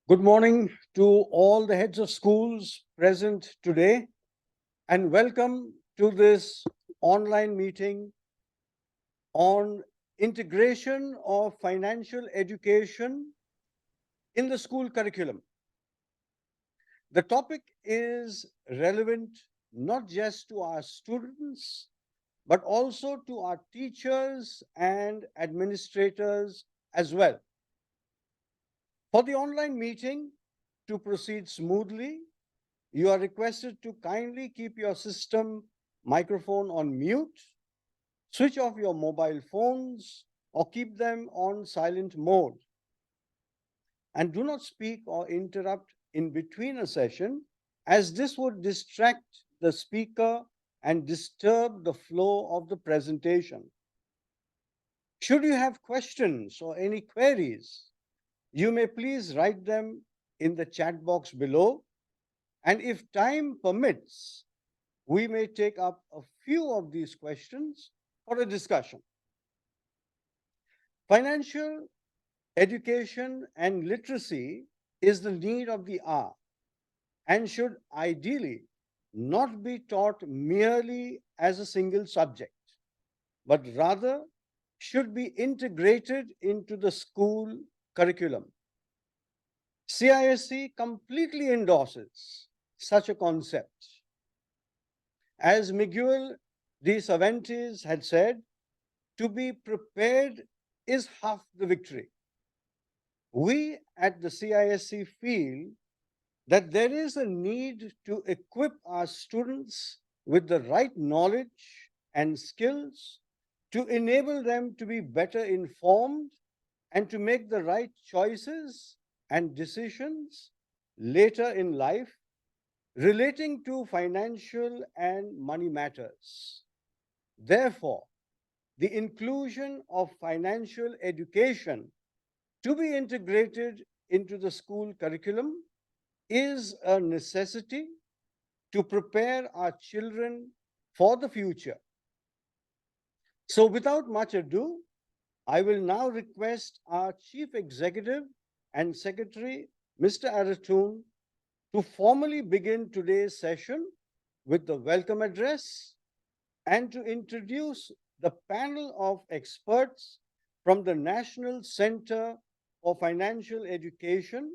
Good morning to all the heads of schools present today, and welcome to this online meeting on integration of financial education in the school curriculum. The topic is relevant not just to our students, but also to our teachers and administrators as well. For the online meeting to proceed smoothly, you are requested to kindly keep your system microphone on mute, switch off your mobile phones, or keep them on silent mode. And do not speak or interrupt in between a session, as this would distract the speaker and disturb the flow of the presentation. Should you have questions or any queries, you may please write them in the chat box below. And if time permits, we may take up a few of these questions for a discussion. Financial education and literacy is the need of the hour and should ideally not be taught merely as a single subject, but rather should be integrated into the school curriculum. CISC completely endorses such a concept. As Miguel de Cervantes had said, to be prepared is half the victory. We at the CISC feel that there is a need to equip our students with the right knowledge and skills to enable them to be better informed and to make the right choices and decisions later in life relating to financial and money matters. Therefore, the inclusion of financial education to be integrated into the school curriculum is a necessity to prepare our children for the future. So, without much ado, I will now request our Chief Executive and Secretary, Mr. Aratoon, to formally begin today's session with the welcome address and to introduce the panel of experts from the National Center for Financial Education.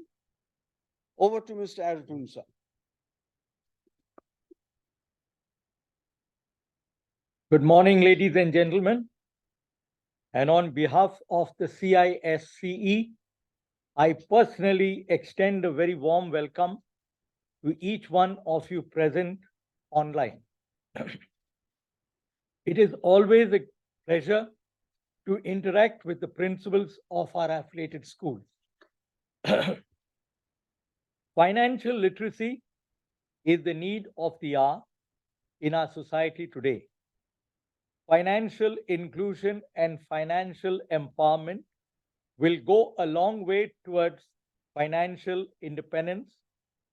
Over to Mr. Aratoon, sir. Good morning, ladies and gentlemen. And on behalf of the CISCE, I personally extend a very warm welcome to each one of you present online. It is always a pleasure to interact with the principals of our affiliated schools. Financial literacy is the need of the hour in our society today. Financial inclusion and financial empowerment will go a long way towards financial independence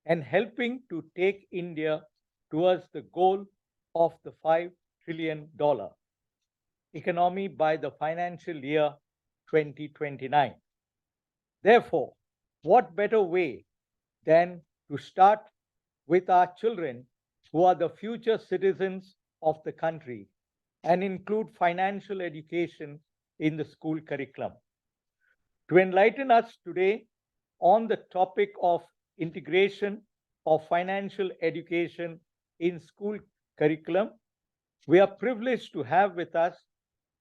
and helping to take India towards the goal of the $5 trillion economy by the financial year 2029. Therefore, what better way than to start with our children who are the future citizens of the country and include financial education in the school curriculum. To enlighten us today on the topic of integration of financial education in school curriculum, we are privileged to have with us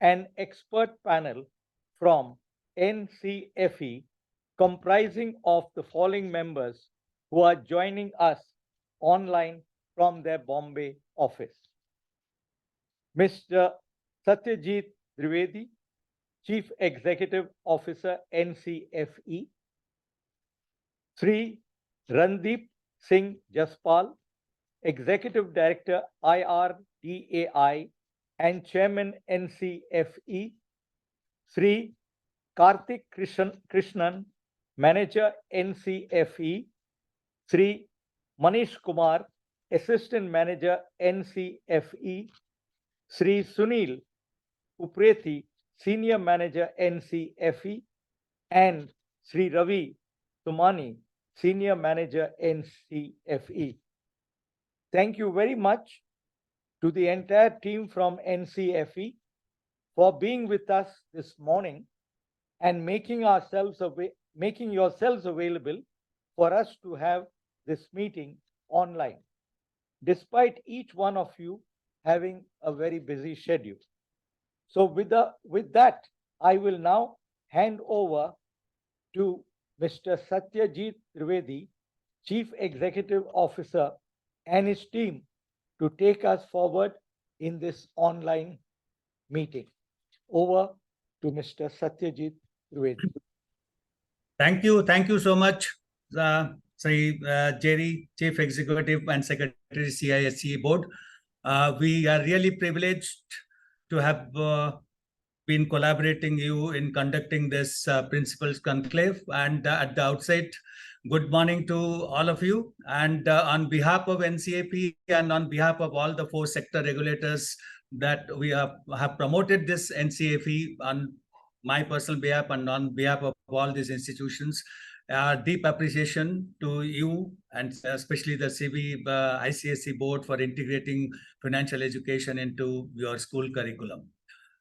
an expert panel from NCFE comprising of the following members who are joining us online from their Bombay office. Mr. Satyajit Trivedi, Chief Executive Officer, NCFE. Sri Randeep Singh Jaspal, Executive Director, IRDAI and Chairman, NCFE. Sri Karthik Krishnan, Manager, NCFE. Sri Manish Kumar, Assistant Manager, NCFE. Sri Sunil Uprethi, Senior Manager, NCFE, and Sri Ravi Sumani, Senior Manager, NCFE. Thank you very much to the entire team from NCFE for being with us this morning and making yourselves available for us to have this meeting online, despite each one of you having a very busy schedule. So with that, I will now hand over to Mr. Satyajit Trivedi, Chief Executive Officer, and his team to take us forward in this online meeting. Over to Mr. Satyajit Trivedi. Thank you so much, Jerry, Chief Executive and Secretary CISE Board. We are really privileged to have been collaborating you in conducting this Principals Conclave. And at the outset, good morning to all of you. And on behalf of NCAP and on behalf of all the 4 sector regulators that we have promoted this NCAP on my personal behalf and on behalf of all these institutions, deep appreciation to you and especially the ICSE board for integrating financial education into your school curriculum.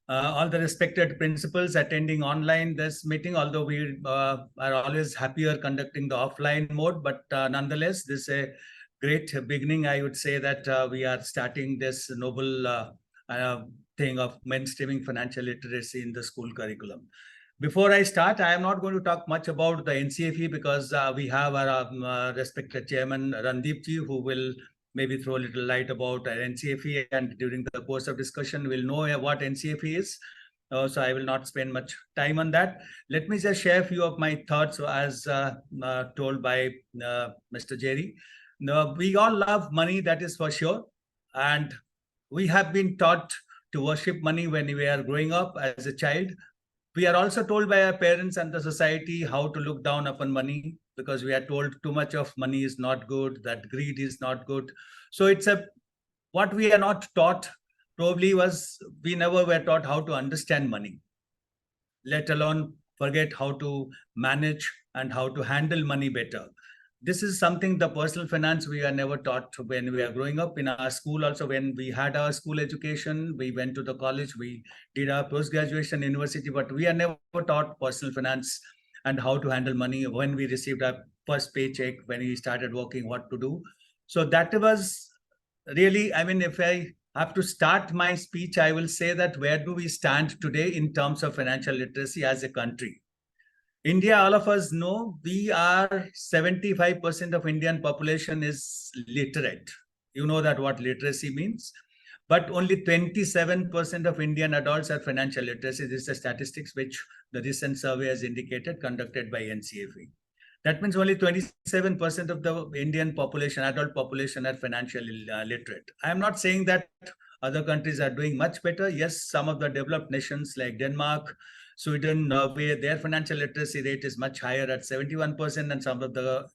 All the respected principals attending online this meeting, although we are always happier conducting the offline mode, but nonetheless, this is a great beginning. I would say that we are starting this noble thing of mainstreaming financial literacy in the school curriculum. Before I start, I am not going to talk much about the NCFE because we have our respected chairman, Randeep ji, who will maybe throw a little light about NCFE, and during the course of discussion, we'll know what NCFE is. So I will not spend much time on that. Let me just share a few of my thoughts as told by Mr. Jerry. We all love money, that is for sure. And we have been taught to worship money when we are growing up as a child. We are also told by our parents and the society how to look down upon money, because we are told too much of money is not good, that greed is not good. So what we are not taught probably was we never were taught how to understand money, let alone forget how to manage and how to handle money better. This is something, the personal finance, we are never taught when we are growing up. In our school also, when we had our school education, we went to the college, we did our post-graduation university, but we are never taught personal finance and how to handle money when we received our first paycheck, when we started working, what to do. So that was really, I mean, if I have to start my speech, I will say that where do we stand today in terms of financial literacy as a country? India, all of us know, we are 75% of Indian population is literate. You know that what literacy means. But only 27% of Indian adults are financial literacy. This is the statistics which the recent survey has indicated, conducted by NCFE. That means only 27% of the Indian population, adult population, are financially literate. I am not saying that other countries are doing much better. Yes, some of the developed nations like Denmark, Sweden, Norway, their financial literacy rate is much higher at 71%, and some of the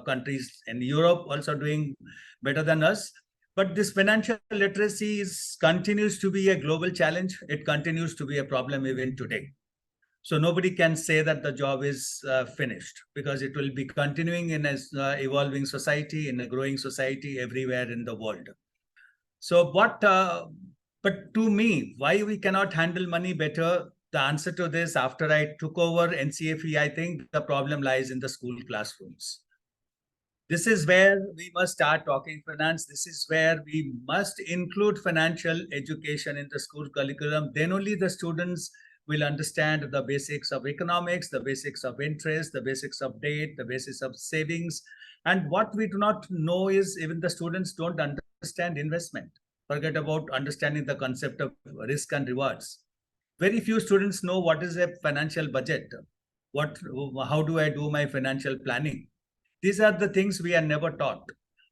countries in Europe also doing better than us. But this financial literacy continues to be a global challenge. It continues to be a problem even today. So nobody can say that the job is finished, because it will be continuing in an evolving society, in a growing society everywhere in the world. So but to me, why we cannot handle money better? The answer to this, after I took over NCFE, I think the problem lies in the school classrooms. This is where we must start talking finance. This is where we must include financial education in the school curriculum. Then only the students will understand the basics of economics, the basics of interest, the basics of debt, the basics of savings. And what we do not know is even the students don't understand investment. Forget about understanding the concept of risk and rewards. Very few students know what is a financial budget. How do I do my financial planning? These are the things we are never taught.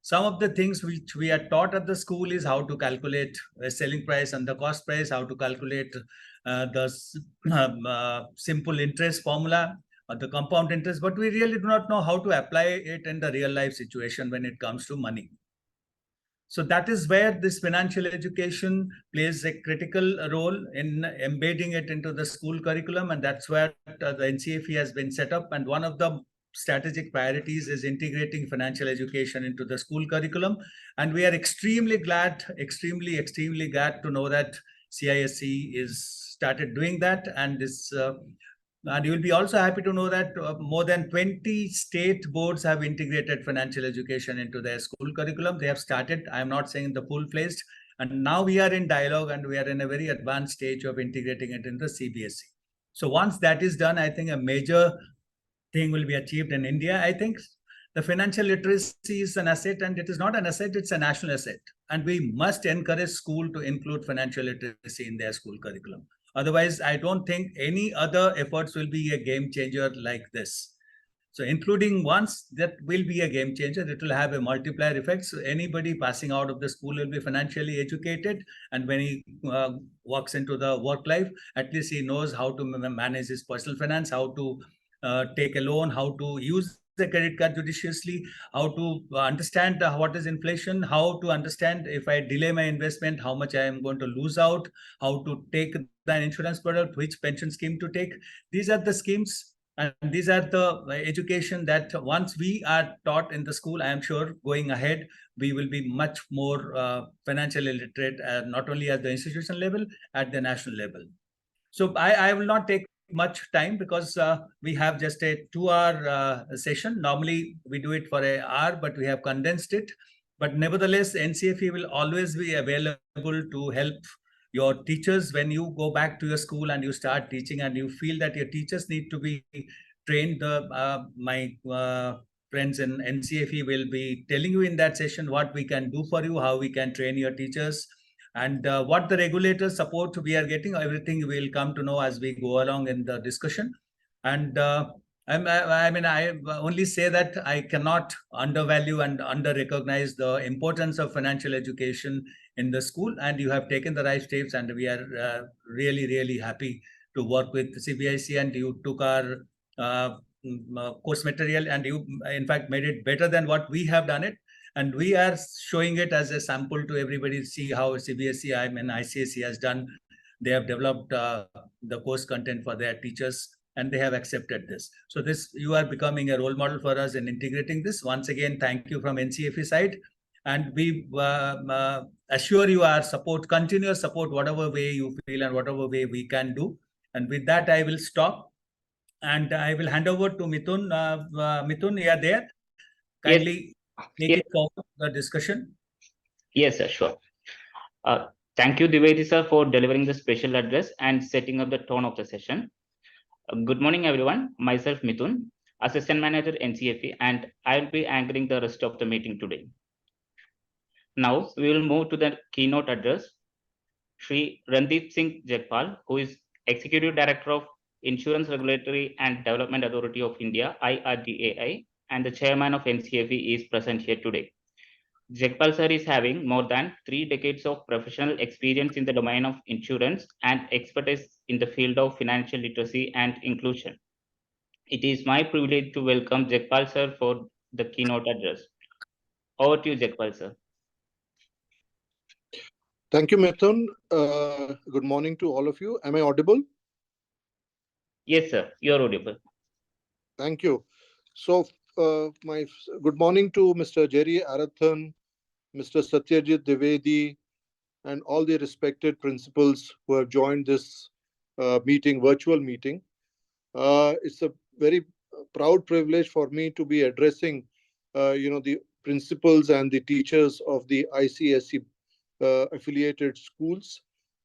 Some of the things which we are taught at the school is how to calculate a selling price and the cost price, how to calculate the simple interest formula or the compound interest, but we really do not know how to apply it in the real life situation when it comes to money. So that is where this financial education plays a critical role in embedding it into the school curriculum. And that's where the NCFE has been set up. And one of the strategic priorities is integrating financial education into the school curriculum. And we are extremely glad to know that CISE is started doing that. And and you will be also happy to know that more than 20 state boards have integrated financial education into their school curriculum. They have started, I'm not saying the full-fledged, and now we are in dialogue and we are in a very advanced stage of integrating it in the CBSE. So once that is done, I think a major thing will be achieved in India. I think the financial literacy is an asset, and it is not an asset, it's a national asset. And we must encourage school to include financial literacy in their school curriculum. Otherwise, I don't think any other efforts will be a game changer like this. So including once, that will be a game changer. It will have a multiplier effect. So anybody passing out of the school will be financially educated. And when he walks into the work life, at least he knows how to manage his personal finance, how to take a loan, how to use the credit card judiciously, how to understand what is inflation, how to understand if I delay my investment, how much I am going to lose out, how to take the insurance product, which pension scheme to take. These are the schemes and these are the education that once we are taught in the school, I am sure going ahead, we will be much more financially literate, not only at the institution level, at the national level. So I will not take much time because we have just a 2-hour session. Normally we do it for an hour, but we have condensed it. But nevertheless, NCFE will always be available to help your teachers when you go back to your school and you start teaching and you feel that your teachers need to be trained. My friends in NCFE will be telling you in that session what we can do for you, how we can train your teachers, and what the regulator support we are getting. Everything we'll come to know as we go along in the discussion. And I mean, I only say that I cannot undervalue and under-recognize the importance of financial education in the school. And you have taken the right steps, and we are really, really happy to work with CBIC. And you took our course material and you, in fact, made it better than what we have done it. And we are showing it as a sample to everybody to see how CBSE, I mean, ICSE has done. They have developed the course content for their teachers, and they have accepted this. So this, you are becoming a role model for us in integrating this. Once again, thank you from NCFE side. And we assure you our support, continuous support, whatever way you feel and whatever way we can do. And with that, I will stop. And I will hand over to Mithun. Mithun, you are there? Kindly take it forward, the discussion. Yes, sir, sure. Thank you, Dwivedi sir, for delivering the special address and setting up the tone of the session. Good morning, everyone. Myself, Mithun, Assistant Manager, NCFE, and I will be anchoring the rest of the meeting today. Now, we will move to the keynote address. Shri Randeep Singh Jagpal, who is Executive Director of Insurance Regulatory and Development Authority of India, IRDAI, and the Chairman of NCFE, is present here today. Jagpal sir is having more than 3 decades of professional experience in the domain of insurance and expertise in the field of financial literacy and inclusion. It is my privilege to welcome Jagpal sir for the keynote address. Over to you, Jagpal sir. Thank you, Mithun. Good morning to all of you. Am I audible? Yes, sir, you're audible. Thank you. So, my good morning to Mr. Jerry Arathan, Mr. Satyajit Dwivedi, and all the respected principals who have joined this meeting, virtual meeting. It's a very proud privilege for me to be addressing, the principals and the teachers of the ICSE affiliated schools.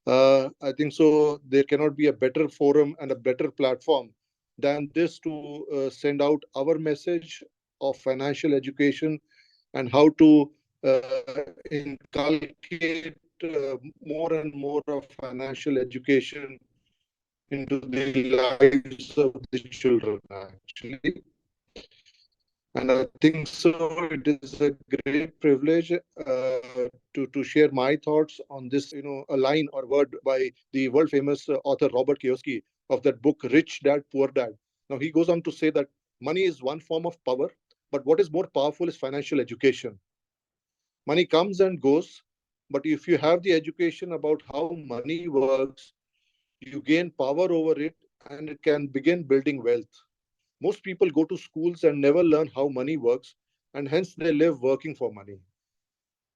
I think so there cannot be a better forum and a better platform than this to send out our message of financial education and how to inculcate more and more of financial education into the lives of the children, actually. And I think so it is a great privilege to share my thoughts on this, a line or word by the world famous author Robert Kiyosaki of that book, Rich Dad, Poor Dad. Now, he goes on to say that money is one form of power, but what is more powerful is financial education. Money comes and goes, but if you have the education about how money works, you gain power over it and it can begin building wealth. most people go to schools and never learn how money works, and hence they live working for money.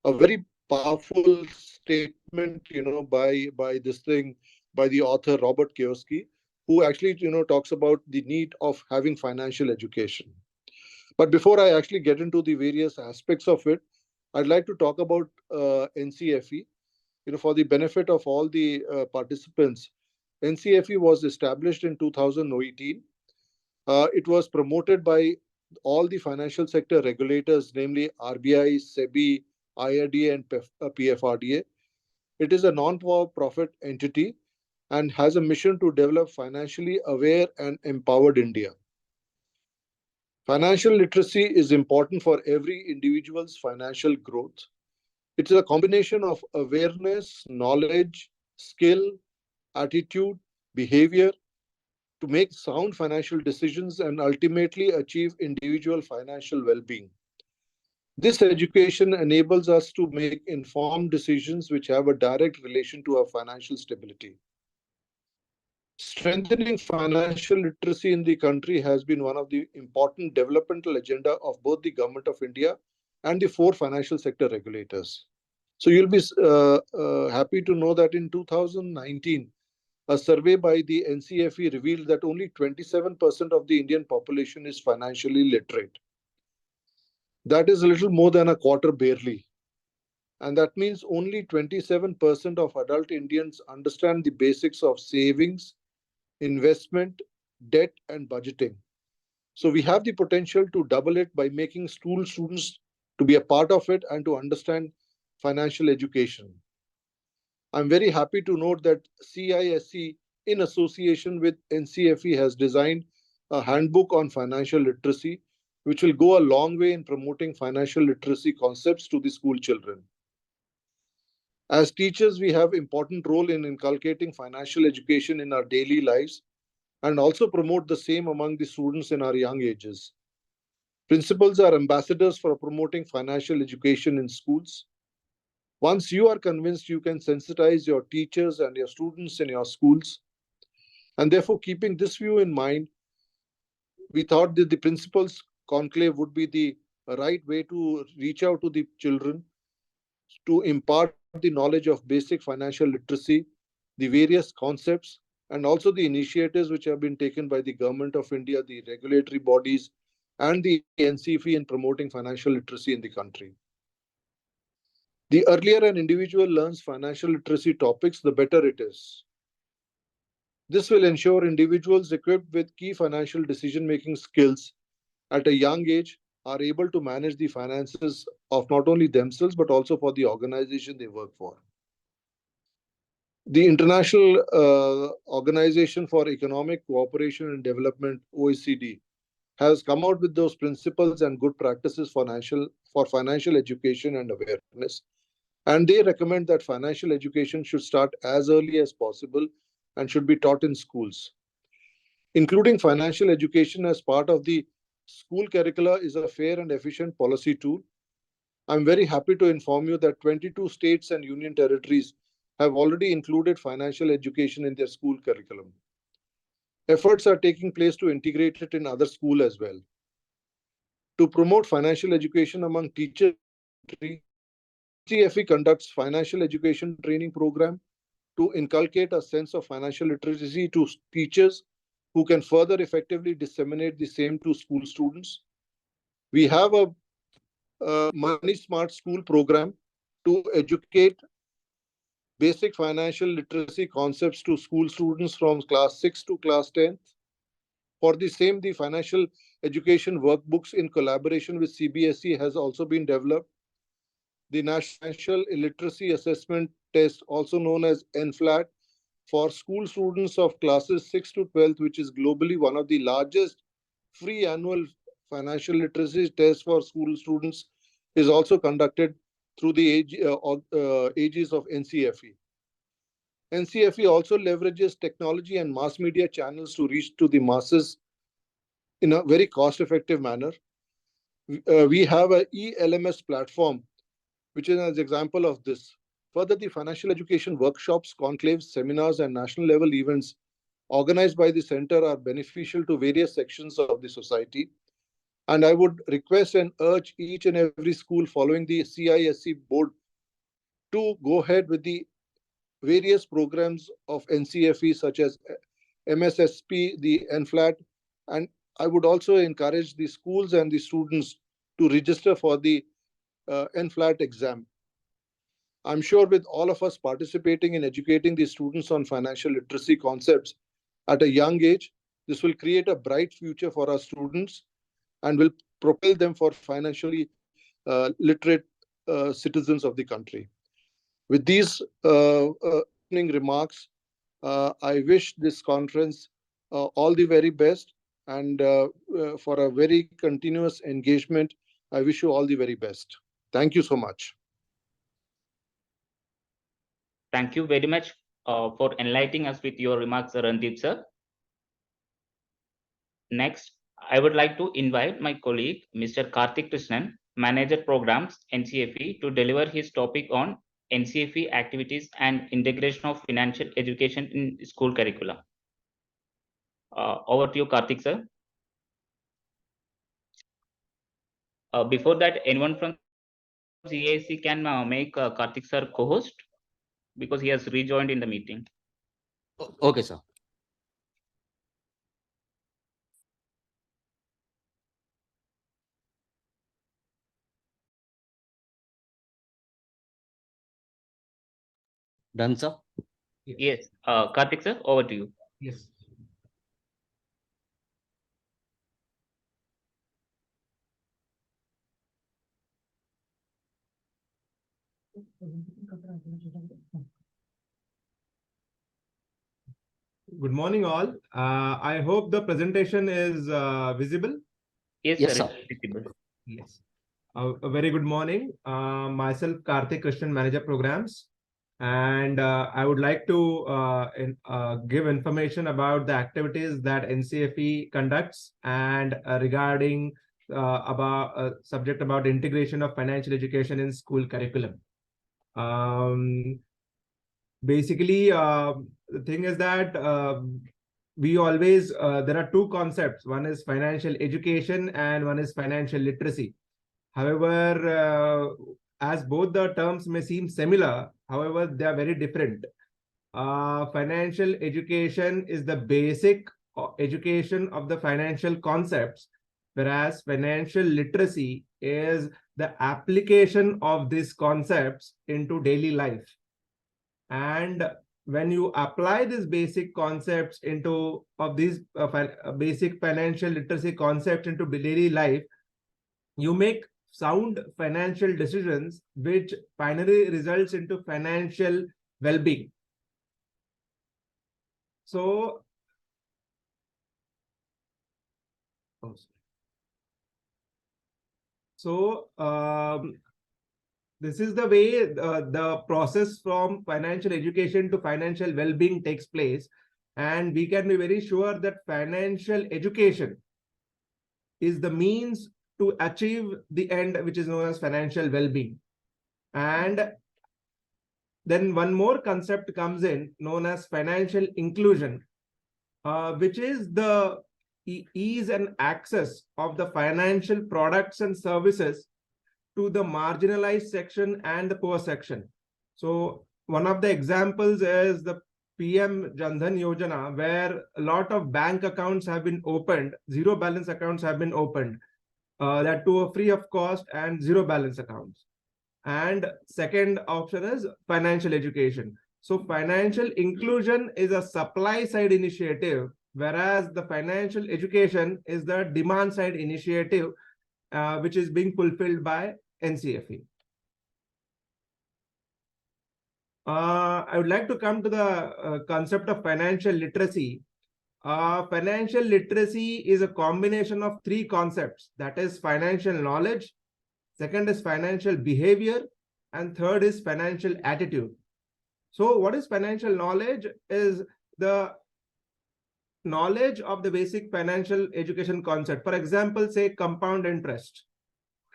A very powerful statement, by this thing, by the author Robert Kiyosaki, who actually, talks about the need of having financial education. But before I actually get into the various aspects of it, I'd like to talk about NCFE. For the benefit of all the participants, NCFE was established in 2018. It was promoted by all the financial sector regulators, namely RBI, SEBI, IRDA, and PFRDA. It is a non-profit entity and has a mission to develop financially aware and empowered India. Financial literacy is important for every individual's financial growth. It is a combination of awareness, knowledge, skill, attitude, behavior to make sound financial decisions and ultimately achieve individual financial well-being. This education enables us to make informed decisions which have a direct relation to our financial stability. Strengthening financial literacy in the country has been one of the important developmental agenda of both the Government of India and the 4 financial sector regulators. So you'll be happy to know that in 2019, a survey by the NCFE revealed that only 27% of the Indian population is financially literate. That is a little more than a quarter barely. And that means only 27% of adult Indians understand the basics of savings, investment, debt, and budgeting. So we have the potential to double it by making school students to be a part of it and to understand financial education. I'm very happy to note that CISE, in association with NCFE, has designed a handbook on financial literacy, which will go a long way in promoting financial literacy concepts to the school children. As teachers, we have important role in inculcating financial education in our daily lives and also promote the same among the students in our young ages. Principals are ambassadors for promoting financial education in schools. Once you are convinced, you can sensitize your teachers and your students in your schools. And therefore, keeping this view in mind, we thought that the principals' conclave would be the right way to reach out to the children to impart the knowledge of basic financial literacy, the various concepts, and also the initiatives which have been taken by the Government of India, the regulatory bodies, and the NCFE in promoting financial literacy in the country. The earlier an individual learns financial literacy topics, the better it is. This will ensure individuals equipped with key financial decision-making skills at a young age are able to manage the finances of not only themselves, but also for the organization they work for. The International Organization for Economic Cooperation and Development, OECD, has come out with those principles and good practices for financial education and awareness. And they recommend that financial education should start as early as possible and should be taught in schools. Including financial education as part of the school curricula is a fair and efficient policy tool. I'm very happy to inform you that 22 states and union territories have already included financial education in their school curriculum. Efforts are taking place to integrate it in other schools as well. To promote financial education among teachers, NCFE conducts financial education training program to inculcate a sense of financial literacy to teachers who can further effectively disseminate the same to school students. We have a Money Smart School program to educate basic financial literacy concepts to school students from class 6 to class 10. For the same, the financial education workbooks in collaboration with CBSE has also been developed. The National Financial Literacy Assessment Test, also known as NFLAT, for school students of classes 6 to 12, which is globally one of the largest free annual financial literacy tests for school students, is also conducted through the aegis of NCFE. NCFE also leverages technology and mass media channels to reach to the masses in a very cost-effective manner. We have a eLMS platform, which is an example of this. Further, the financial education workshops, conclaves, seminars, and national level events organized by the center are beneficial to various sections of the society. And I would request and urge each and every school following the CISE board to go ahead with the various programs of NCFE such as MSSP, the NFLAT, and I would also encourage the schools and the students to register for the NFLAT exam. I'm sure with all of us participating in educating the students on financial literacy concepts at a young age, this will create a bright future for our students and will propel them for financially literate citizens of the country. With these opening remarks, I wish this conference all the very best, and for a very continuous engagement, I wish you all the very best. Thank you so much. Thank you very much for enlightening us with your remarks, Randeep sir. Next, I would like to invite my colleague, Mr. Karthik Krishnan, Manager Programs, NCFE, to deliver his topic on NCFE activities and integration of financial education in school curricula. Over to you, Karthik sir. Before that, anyone from CISE can make Karthik sir co-host, because he has rejoined in the meeting. Okay, sir. Done, sir? Yes, Karthik sir, over to you. Yes. Good morning, all. I hope the presentation is visible. Yes, Yes, sir. sir. It's visible. Yes. A very good morning. Myself, Karthik Krishnan, Manager Programs. And I would like to give information about the activities that NCFE conducts and regarding about subject about integration of financial education in school curriculum. Basically, the thing is that we always, there are two concepts. One is financial education and one is financial literacy. However, as both the terms may seem similar, however, they are very different. Financial education is the basic education of the financial concepts, whereas financial literacy is the application of these concepts into daily life. And when you apply these basic concepts into these basic financial literacy concepts into daily life, you make sound financial decisions, which finally results into financial well-being. So, this is the way the process from financial education to financial well-being takes place. And we can be very sure that financial education is the means to achieve the end, which is known as financial well-being. And then one more concept comes in, known as financial inclusion, which is the ease and access of the financial products and services to the marginalized section and the poor section. So one of the examples is the PM Jan Dhan Yojana, where a lot of bank accounts have been opened, zero balance accounts have been opened, that too are free of cost, and zero balance accounts. And second option is financial education. So financial inclusion is a supply side initiative, whereas the financial education is the demand side initiative, which is being fulfilled by NCFE. I would like to come to the concept of financial literacy. Financial literacy is a combination of three concepts, that is financial knowledge, second is financial behavior, and third is financial attitude. So what is financial knowledge? Is the knowledge of the basic financial education concept. For example, say compound interest,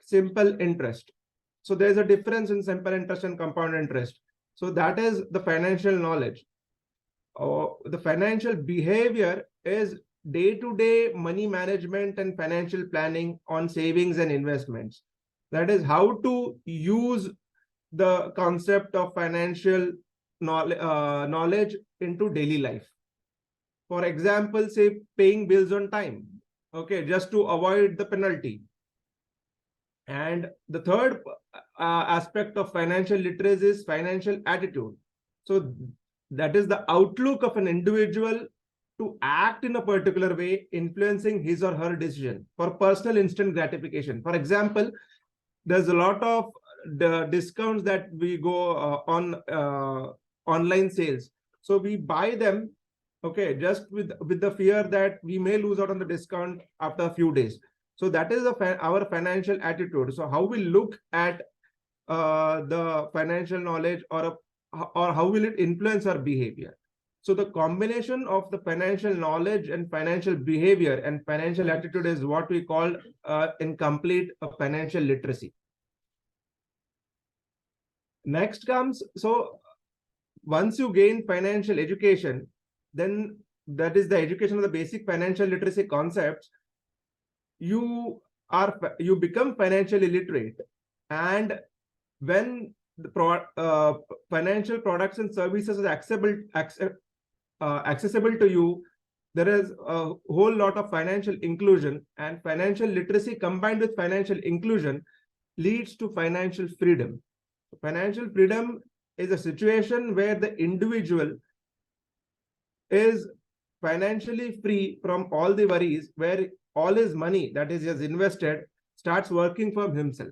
simple interest. So there's a difference in simple interest and compound interest. So that is the financial knowledge. the financial behavior is day-to-day money management and financial planning on savings and investments. That is how to use the concept of financial knowledge into daily life. For example, say paying bills on time, okay, just to avoid the penalty. And the third aspect of financial literacy is financial attitude. So that is the outlook of an individual to act in a particular way, influencing his or her decision for personal instant gratification. For example, there's a lot of the discounts that we go on online sales. So we buy them, okay, just with the fear that we may lose out on the discount after a few days. So that is our financial attitude. So how we look at the financial knowledge, or how will it influence our behavior? So the combination of the financial knowledge and financial behavior and financial attitude is what we call incomplete financial literacy. Next comes, so once you gain financial education, then that is the education of the basic financial literacy concepts. You become financially literate, and when the financial products and services is accessible to you, there is a whole lot of financial inclusion, and financial literacy combined with financial inclusion leads to financial freedom. Financial freedom is a situation where the individual is financially free from all the worries, where all his money that is just invested starts working for himself.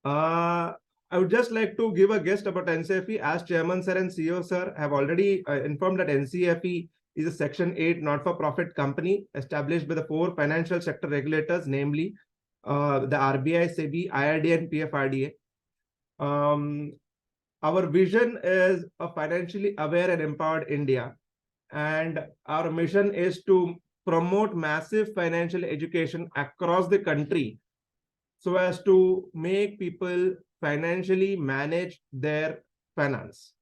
I would just like to give a guest about NCFE. As Chairman Sir and CEO Sir have already informed that NCFE is a Section 8 not-for-profit company established by the 4 financial sector regulators, namely the RBI, SEBI, IRDA, and PFRDA. Our vision is a financially aware and empowered India, and our mission is to promote massive financial education across the country so as to make people financially manage their finance.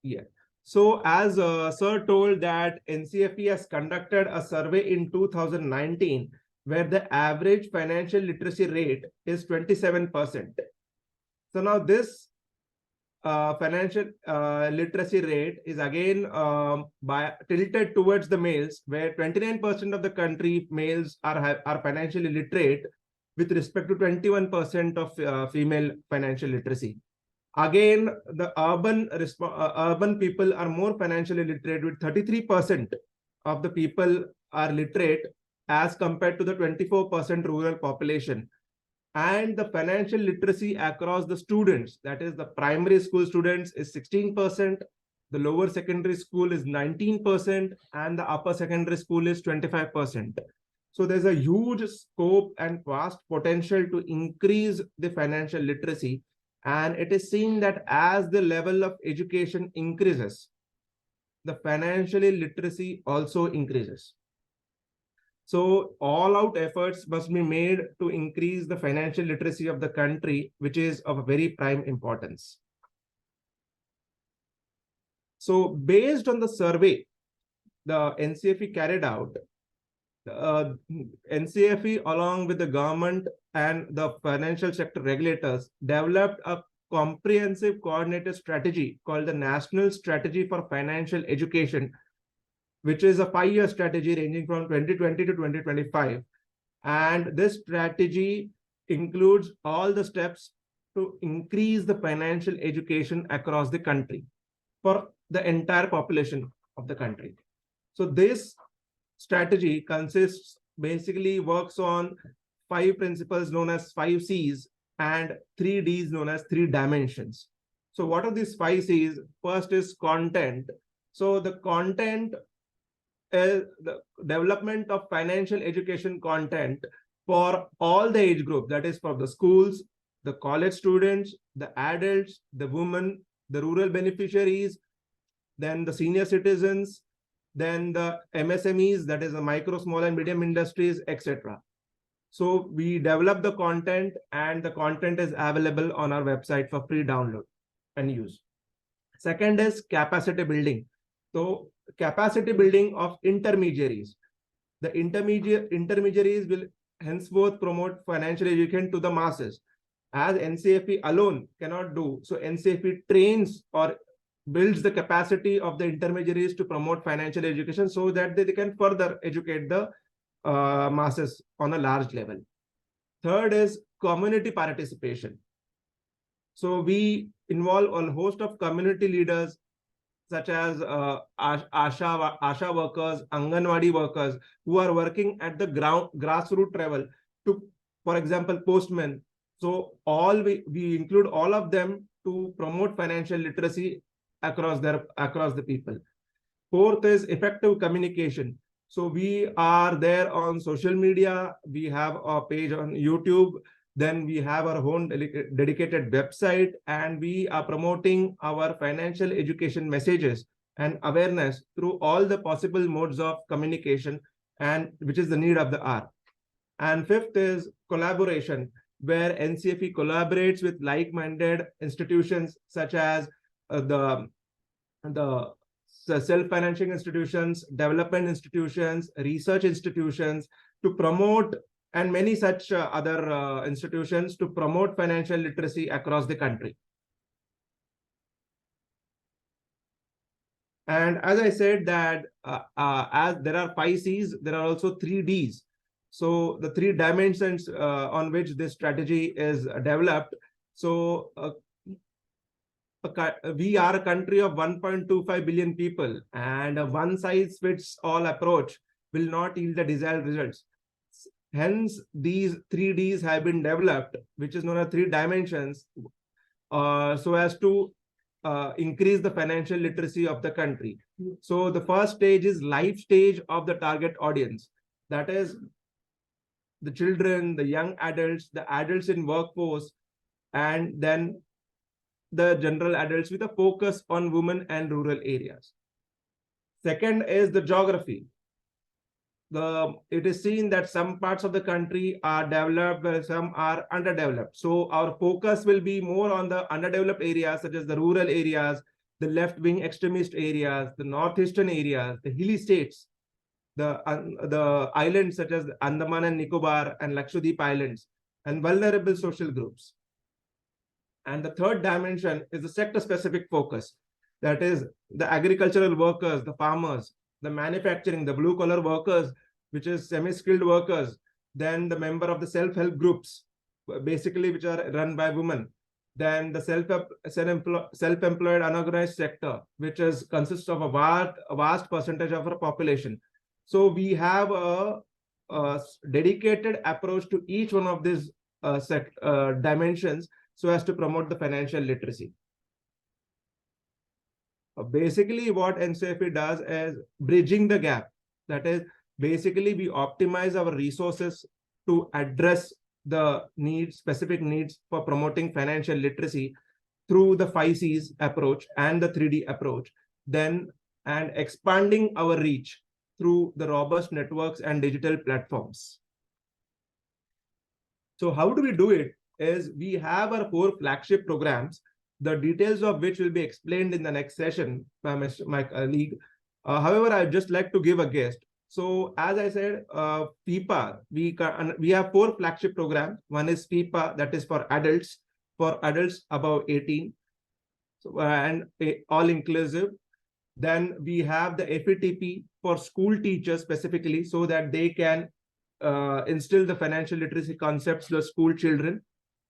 Yeah. So as Sir told that NCFE has conducted a survey in 2019 where the average financial literacy rate is 27%. So now this financial literacy rate is again tilted towards the males, where 29% of the country males are financially literate with respect to 21% of female financial literacy. Again, the urban people are more financially literate, with 33% of the people are literate as compared to the 24% rural population. And the financial literacy across the students, that is the primary school students, is 16%, the lower secondary school is 19%, and the upper secondary school is 25%. So there's a huge scope and vast potential to increase the financial literacy. And it is seen that as the level of education increases, the financial literacy also increases. So all-out efforts must be made to increase the financial literacy of the country, which is of a very prime importance. So based on the survey the NCFE carried out, NCFE along with the government and the financial sector regulators developed a comprehensive coordinated strategy called the National Strategy for Financial Education, which is a 5-year strategy ranging from 2020 to 2025. And this strategy includes all the steps to increase the financial education across the country for the entire population of the country. So this strategy basically works on 5 principles known as 5 C's and 3 D's known as 3 dimensions. So what are these 5 C's? First is content. So the content is the development of financial education content for all the age group, that is for the schools, the college students, the adults, the women, the rural beneficiaries, then the senior citizens, then the MSMEs, that is the micro, small and medium industries, etc. So we develop the content, and the content is available on our website for free download and use. Second is capacity building. So capacity building of intermediaries. The intermediaries will henceforth promote financial education to the masses, as NCFE alone cannot do. So NCFE trains or builds the capacity of the intermediaries to promote financial education so that they can further educate the masses on a large level. Third is community participation. So we involve a host of community leaders such as ASHA workers, Anganwadi workers, who are working at the grassroots level to, for example, postmen. So we include all of them to promote financial literacy across the people. Fourth is effective communication. So we are there on social media. We have a page on YouTube. Then we have our own dedicated website, and we are promoting our financial education messages and awareness through all the possible modes of communication, and which is the need of the hour. And fifth is collaboration, where NCFE collaborates with like-minded institutions such as the self-financing institutions, development institutions, research institutions, to promote, and many such other institutions to promote financial literacy across the country. And as I said that as there are 5 C's, there are also 3 D's. So the 3 dimensions on which this strategy is developed. So we are a country of 1.25 billion people, and a one-size-fits-all approach will not yield the desired results. Hence, these 3 Ds have been developed, which is known as 3 dimensions, so as to increase the financial literacy of the country. So the first stage is life stage of the target audience. That is the children, the young adults, the adults in workforce, and then the general adults with a focus on women and rural areas. Second is the geography. It is seen that some parts of the country are developed, where some are underdeveloped. So our focus will be more on the underdeveloped areas, such as the rural areas, the left-wing extremist areas, the northeastern areas, the hilly states, the islands such as Andaman and Nicobar and Lakshadweep Islands, and vulnerable social groups. And the third dimension is the sector-specific focus. That is the agricultural workers, the farmers, the manufacturing, the blue-collar workers, which is semi-skilled workers, then the member of the self-help groups, basically which are run by women, then the self-employed unorganized sector, which consists of a vast percentage of our population. So we have a dedicated approach to each one of these dimensions so as to promote the financial literacy. Basically, what NCFE does is bridging the gap. That is, basically, we optimize our resources to address the specific needs for promoting financial literacy through the 5 C's approach and the 3D approach, and expanding our reach through the robust networks and digital platforms. So how do we do it? Is we have our 4 flagship programs, the details of which will be explained in the next session by my colleague. However, I'd just like to give a guess. So as I said, FIPA, we have 4 flagship programs. One is FIPA, that is for adults above 18, so, and all inclusive. Then we have the FETP for school teachers specifically, so that they can instill the financial literacy concepts to the school children.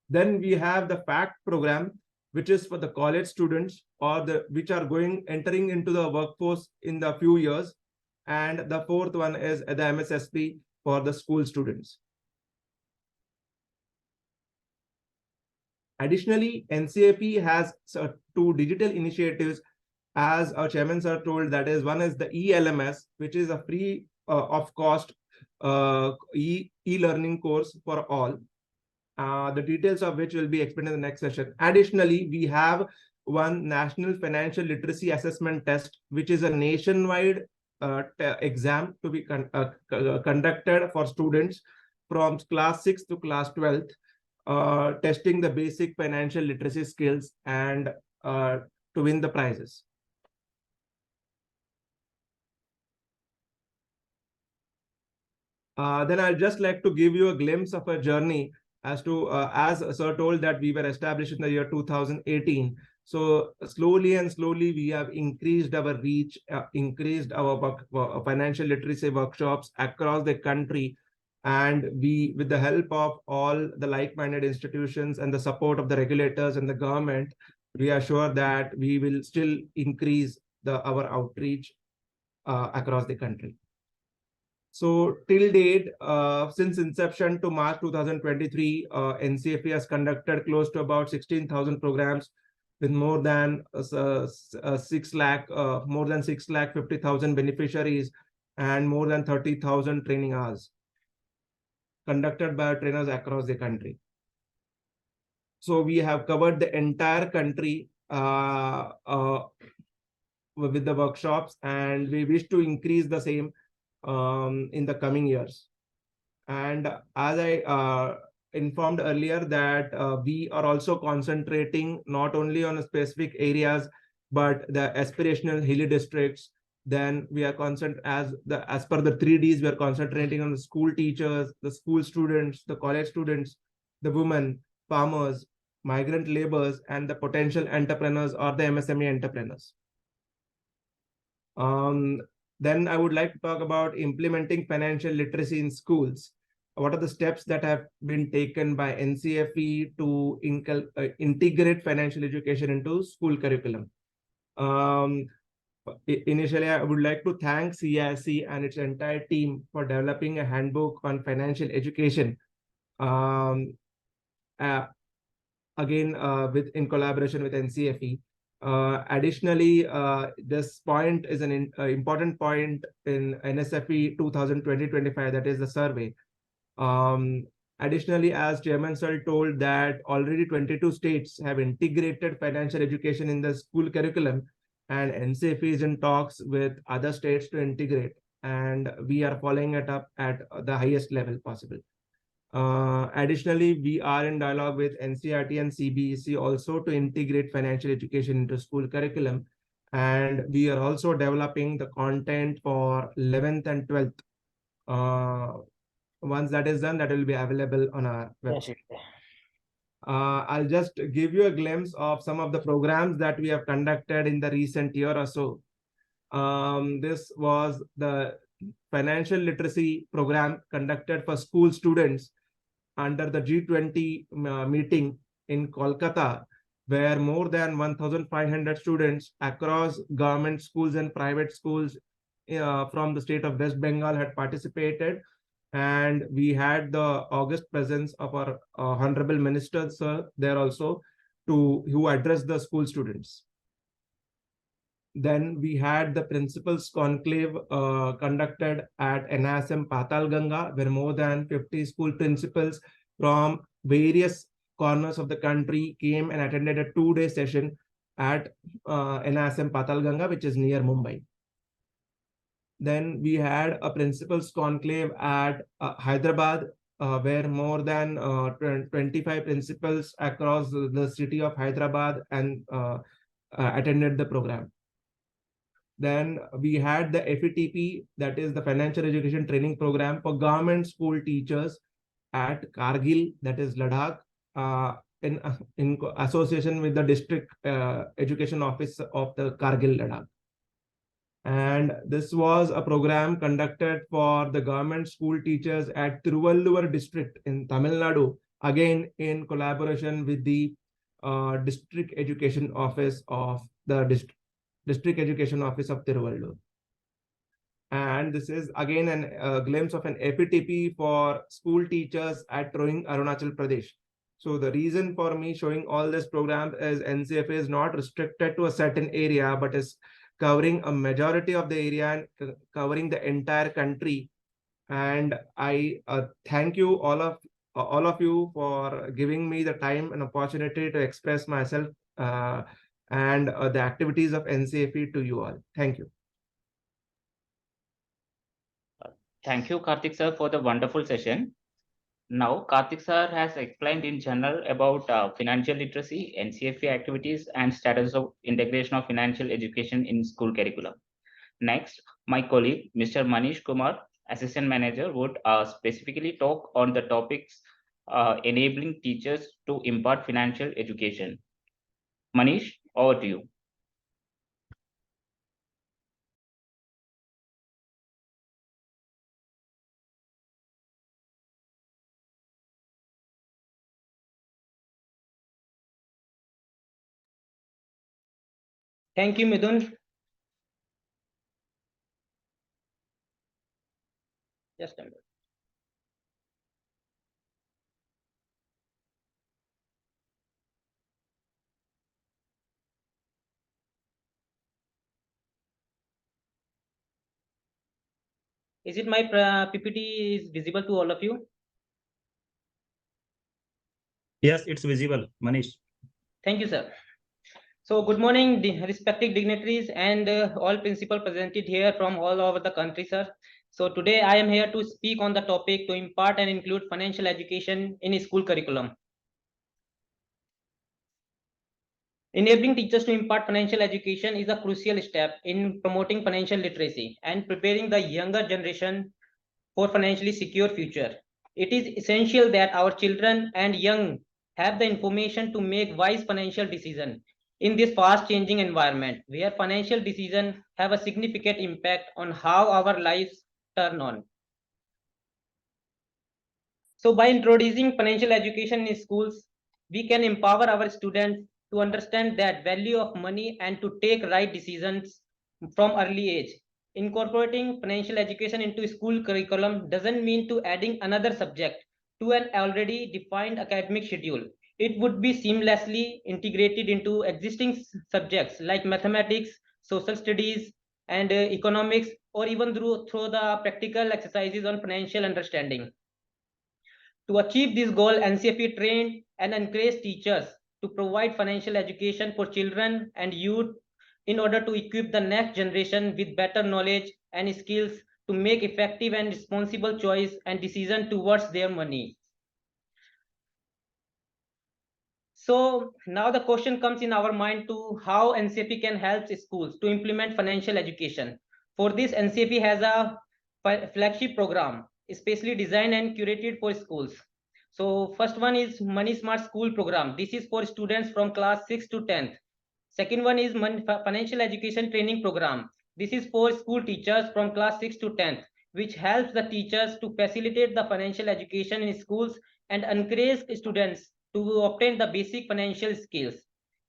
Then we have the FACT program, which is for the college students or which are entering into the workforce in the few years. And the 4th one is the MSSP for the school students. Additionally, NCFE has 2 digital initiatives, as our chairman sir told. That is, one is the eLMS, which is a free of cost e-learning course for all. The details of which will be explained in the next session. Additionally, we have one national financial literacy assessment test, which is a nationwide exam to be conducted for students from class 6 to class 12th, testing the basic financial literacy skills and to win the prizes. Then I'll just like to give you a glimpse of a journey as to, as Sir told, that we were established in the year 2018. So slowly and slowly, we have increased our reach, increased our financial literacy workshops across the country. And we, with the help of all the like-minded institutions and the support of the regulators and the government, we are sure that we will still increase our outreach across the country. So till date, since inception to March 2023, NCFE has conducted close to about 16,000 programs with more than 6,50,000 beneficiaries and more than 30,000 training hours conducted by trainers across the country. So we have covered the entire country with the workshops, and we wish to increase the same in the coming years. And as I informed earlier, that we are also concentrating not only on specific areas, but the aspirational hilly districts. Then we are as per the 3Ds, we are concentrating on the school teachers, the school students, the college students, the women, farmers, migrant laborers, and the potential entrepreneurs or the MSME entrepreneurs. Then I would like to talk about implementing financial literacy in schools. What are the steps that have been taken by NCFE to integrate financial education into school curriculum? Initially, I would like to thank CISC and its entire team for developing a handbook on financial education. Again, in collaboration with NCFE. Additionally, this point is an important point in NSFE 2020-25, that is the survey. Additionally, as Chairman Sir told, that already 22 states have integrated financial education in the school curriculum, and NCFE is in talks with other states to integrate, and we are following it up at the highest level possible. Additionally, we are in dialogue with NCERT and CBSE also to integrate financial education into school curriculum. And we are also developing the content for 11th and 12th. Once that is done, that will be available on our website. I'll just give you a glimpse of some of the programs that we have conducted in the recent year or so. This was the financial literacy program conducted for school students under the G20 meeting in Kolkata, where more than 1,500 students across government schools and private schools from the state of West Bengal had participated. And we had the august presence of our Honorable Minister, sir, there also, who addressed the school students. Then we had the Principals Conclave conducted at NISM Patal Ganga, where more than 50 school principals from various corners of the country came and attended a 2-day session at NISM Patal Ganga, which is near Mumbai. Then we had a Principals Conclave at Hyderabad, where more than 25 principals across the city of Hyderabad and attended the program. Then we had the FETP, that is the Financial Education Training Program for government school teachers at Kargil, that is Ladakh, in association with the District Education Office of the Kargil, Ladakh. And this was a program conducted for the government school teachers at Tiruvallur district in Tamil Nadu, again in collaboration with the District Education Office of the District Education Office of Tiruvallur. And this is again a glimpse of an FETP for school teachers at Roing, Arunachal Pradesh. So the reason for me showing all this program is NCFA is not restricted to a certain area, but is covering a majority of the area and covering the entire country. And I thank you all of you for giving me the time and opportunity to express myself and the activities of NCFE to you all. Thank you. Thank you, Karthik sir, for the wonderful session. Now, Karthik sir has explained in general about financial literacy, NCFE activities, and status of integration of financial education in school curriculum. Next, my colleague, Mr. Manish Kumar, Assistant Manager, would specifically talk on the topics enabling teachers to impart financial education. Manish, over to you. Thank you, Midun. Just a minute. Is it my PPT is visible to all of you? Yes, it's visible, Manish. Thank you, sir. So good morning, respected dignitaries and all principal presented here from all over the country, sir. So today I am here to speak on the topic to impart and include financial education in school curriculum. Enabling teachers to impart financial education is a crucial step in promoting financial literacy and preparing the younger generation for financially secure future. It is essential that our children and young have the information to make wise financial decisions in this fast changing environment where financial decisions have a significant impact on how our lives turn on. So by introducing financial education in schools, we can empower our students to understand that value of money and to take right decisions from early age. Incorporating financial education into school curriculum doesn't mean to adding another subject to an already defined academic schedule. It would be seamlessly integrated into existing subjects like mathematics, social studies, and economics, or even through the practical exercises on financial understanding. To achieve this goal, NCFE trained and encouraged teachers to provide financial education for children and youth in order to equip the next generation with better knowledge and skills to make effective and responsible choice and decision towards their money. So now the question comes in our mind to how NCFE can help schools to implement financial education. For this, NCFE has a flagship program, especially designed and curated for schools. So first one is Money Smart School program. This is for students from class 6 to 10th. Second one is Financial Education Training Program. This is for school teachers from class 6 to 10th, which helps the teachers to facilitate the financial education in schools and encourage students to obtain the basic financial skills.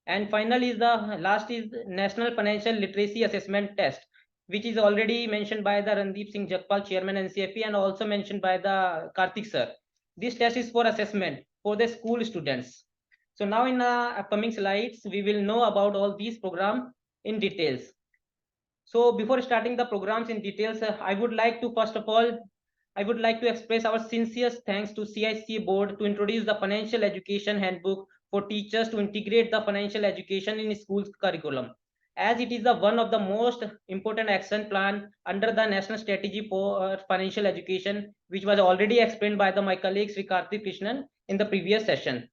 And finally, the last is National Financial Literacy Assessment Test, which is already mentioned by the Randeep Singh Jakpal, Chairman NCFE, and also mentioned by the Karthik sir. This test is for assessment for the school students. So now in the upcoming slides, we will know about all these programs in details. So before starting the programs in details, I would like to first of all, I would like to express our sincerest thanks to CIC board to introduce the financial education handbook for teachers to integrate the financial education in schools curriculum, as it is the one of the most important action plan under the national strategy for financial education, which was already explained by my colleague Sri Karthik Krishnan in the previous session.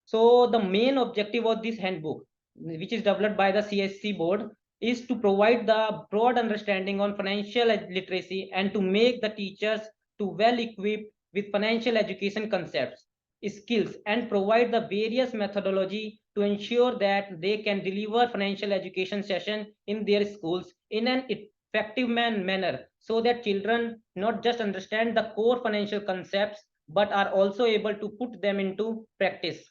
So the main objective of this handbook, which is developed by the CSC board, is to provide the broad understanding on financial literacy and to make the teachers to well equipped with financial education concepts, skills, and provide the various methodology to ensure that they can deliver financial education session in their schools in an effective manner, so that children not just understand the core financial concepts but are also able to put them into practice.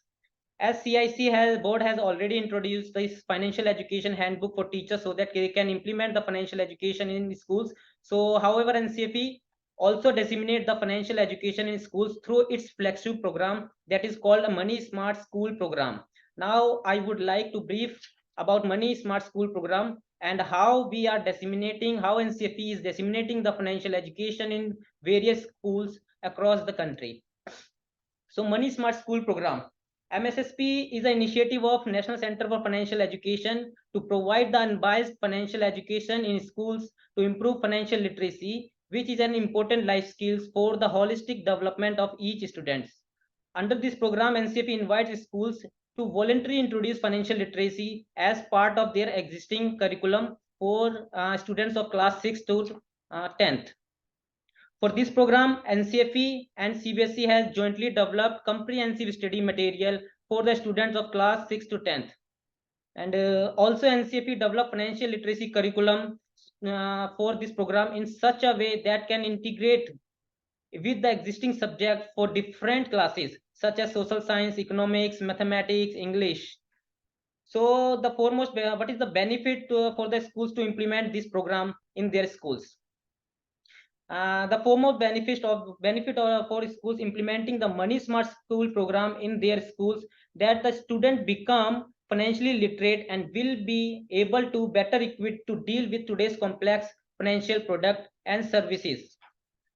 As CIC board has already introduced this financial education handbook for teachers so that they can implement the financial education in schools. So however, NCFE also disseminate the financial education in schools through its flagship program that is called a Money Smart School program. Now I would like to brief about Money Smart School program and how we are disseminating, how NCFE is disseminating the financial education in various schools across the country. So Money Smart School program. MSSP is an initiative of National Center for Financial Education to provide the unbiased financial education in schools to improve financial literacy which is an important life skills for the holistic development of each student. Under this program, NCFE invites schools to voluntarily introduce financial literacy as part of their existing curriculum for students of class 6 to 10th. For this program, NCFE and CBSE has jointly developed comprehensive study material for the students of class 6 to 10th. And also NCFE developed financial literacy curriculum for this program in such a way that can integrate with the existing subject for different classes such as social science, economics, mathematics, English. So the foremost, what is the benefit for the schools to implement this program in their schools? The foremost benefit for schools implementing the Money Smart School program in their schools, that the student become financially literate and will be able to better equipped to deal with today's complex financial product and services.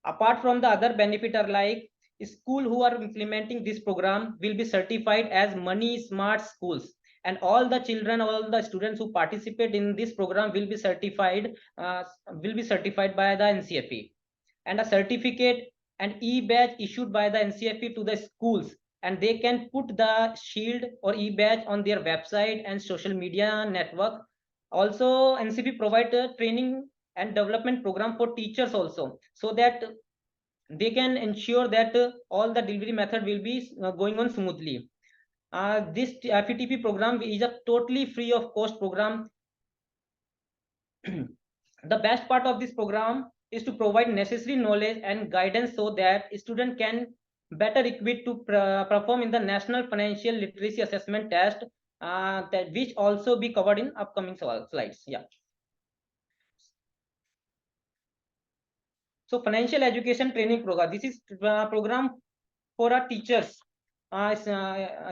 Apart from the other benefit are like, school who are implementing this program will be certified as Money Smart Schools, and all the children, all the students who participate in this program will be certified by the NCFE. And a certificate and e-badge issued by the NCFE to the schools, and they can put the shield or e-badge on their website and social media network. Also, NCFE provide a training and development program for teachers also, so that they can ensure that all the delivery method will be going on smoothly. This FETP program is a totally free of cost program. The best part of this program is to provide necessary knowledge and guidance so that student can better equipped to perform in the National Financial Literacy Assessment Test, that which also be covered in upcoming slides. Yeah. So financial education training program. This is program for our teachers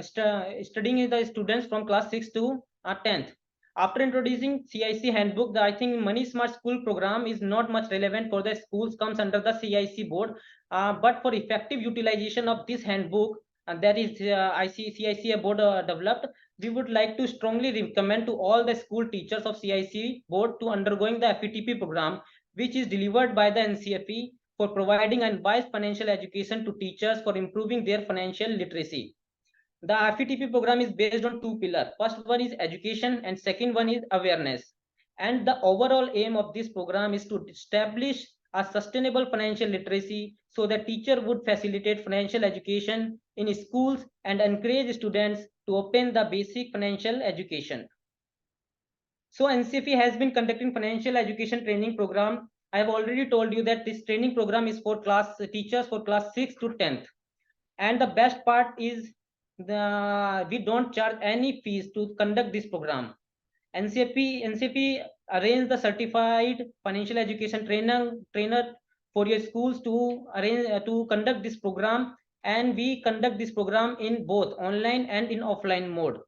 studying the students from class 6 to 10th. After introducing CIC handbook, I think Money Smart School program is not much relevant for the schools, comes under the CIC board. But for effective utilization of this handbook, and that is CIC board developed, we would like to strongly recommend to all the school teachers of CIC board to undergoing the FETP program, which is delivered by the NCFE for providing unbiased financial education to teachers for improving their financial literacy. The FETP program is based on two pillars. First one is education and second one is awareness. And the overall aim of this program is to establish a sustainable financial literacy so that teacher would facilitate financial education in schools and encourage students to obtain the basic financial education. So NCFE has been conducting financial education training program. I have already told you that this training program is for teachers for class 6 to 10th. And the best part is we don't charge any fees to conduct this program. NCFE arrange the certified financial education trainer for your schools to conduct this program, and we conduct this program in both online and in offline mode.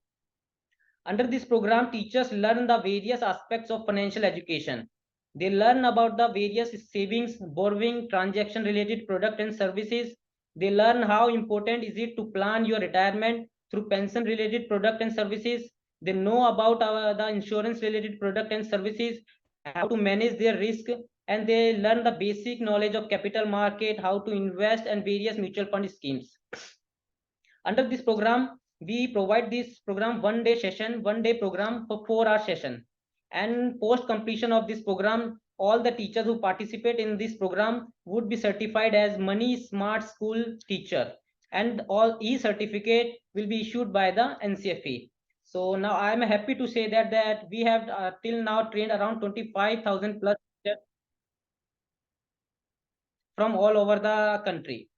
Under this program, teachers learn the various aspects of financial education. They learn about the various savings, borrowing, transaction related product and services. They learn how important is it to plan your retirement through pension related product and services. They know about the insurance related product and services, how to manage their risk, and they learn the basic knowledge of capital market, how to invest and various mutual fund schemes. Under this program, we provide this program one day program for 4-hour session. And post completion of this program, all the teachers who participate in this program would be certified as Money Smart School teacher, and all e-certificate will be issued by the NCFE. So now I am happy to say that we have till now trained around 25,000 plus teachers from all over the country.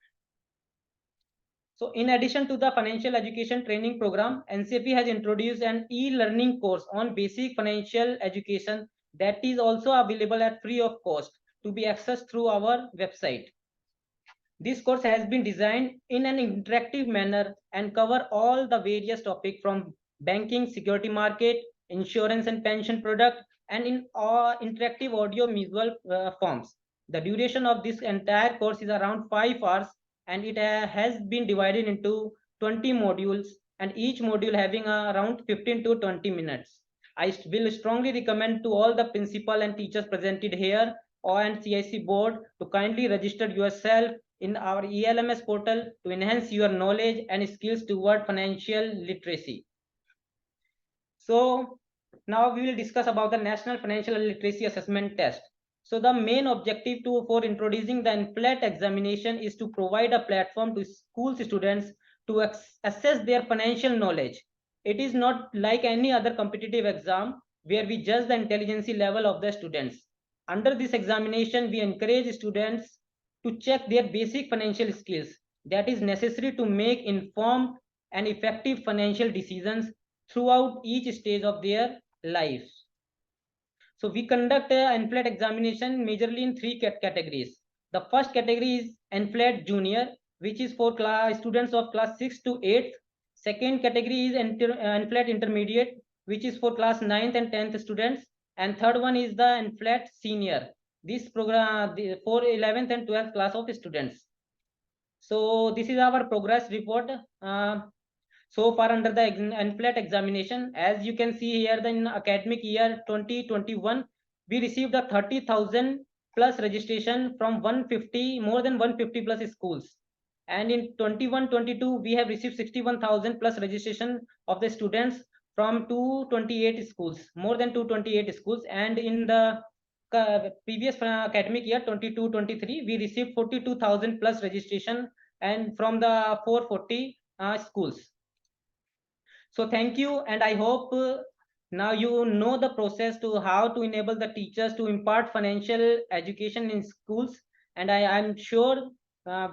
So in addition to the financial education training program, NCFE has introduced an e-learning course on basic financial education that is also available at free of cost to be accessed through our website. This course has been designed in an interactive manner and cover all the various topics from banking, security market, insurance and pension product, and in interactive audio visual forms. The duration of this entire course is around 5 hours, and it has been divided into 20 modules, and each module having around 15 to 20 minutes. I will strongly recommend to all the principal and teachers presented here and CIC board to kindly register yourself in our ELMS portal to enhance your knowledge and skills toward financial literacy. So now we will discuss about the National Financial Literacy Assessment Test. So the main objective for introducing the NFLAT examination is to provide a platform to school students to assess their financial knowledge. It is not like any other competitive exam where we judge the intelligence level of the students. Under this examination, we encourage students to check their basic financial skills that is necessary to make informed and effective financial decisions throughout each stage of their lives. So we conduct an NFLAT examination majorly in three categories. The first category is NFLAT Junior, which is for students of class 6 to 8th. Second category is NFLAT Intermediate, which is for class 9th and 10th students. And third one is the NFLAT Senior. This program for 11th and 12th class of students. So this is our progress report. So far under the NFLAT examination, as you can see here, in academic year 2021, we received a 30,000 plus registration from more than 150 plus schools. And in 21-22, we have received 61,000 plus registration of the students from 228 schools, more than 228 schools. And in the previous academic year 22-23, we received 42,000 plus registration and from the 440 schools. So thank you, and I hope now you know the process to how to enable the teachers to impart financial education in schools. And I am sure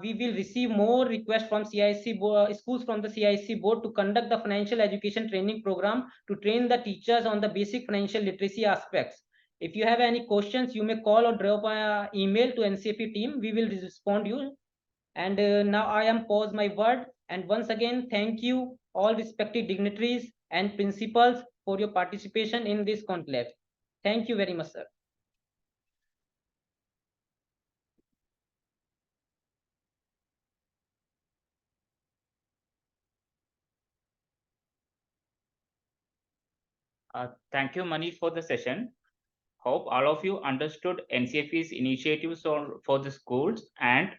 we will receive more requests from CIC schools from the CIC board to conduct the financial education training program to train the teachers on the basic financial literacy aspects. If you have any questions, you may call or drop an email to NCFE team. We will respond you. And now I am pause my word. And once again, thank you all respected dignitaries and principals for your participation in this conclave. Thank you very much, sir. Thank you, Manish, for the session. Hope all of you understood NCFE's initiatives for the schools and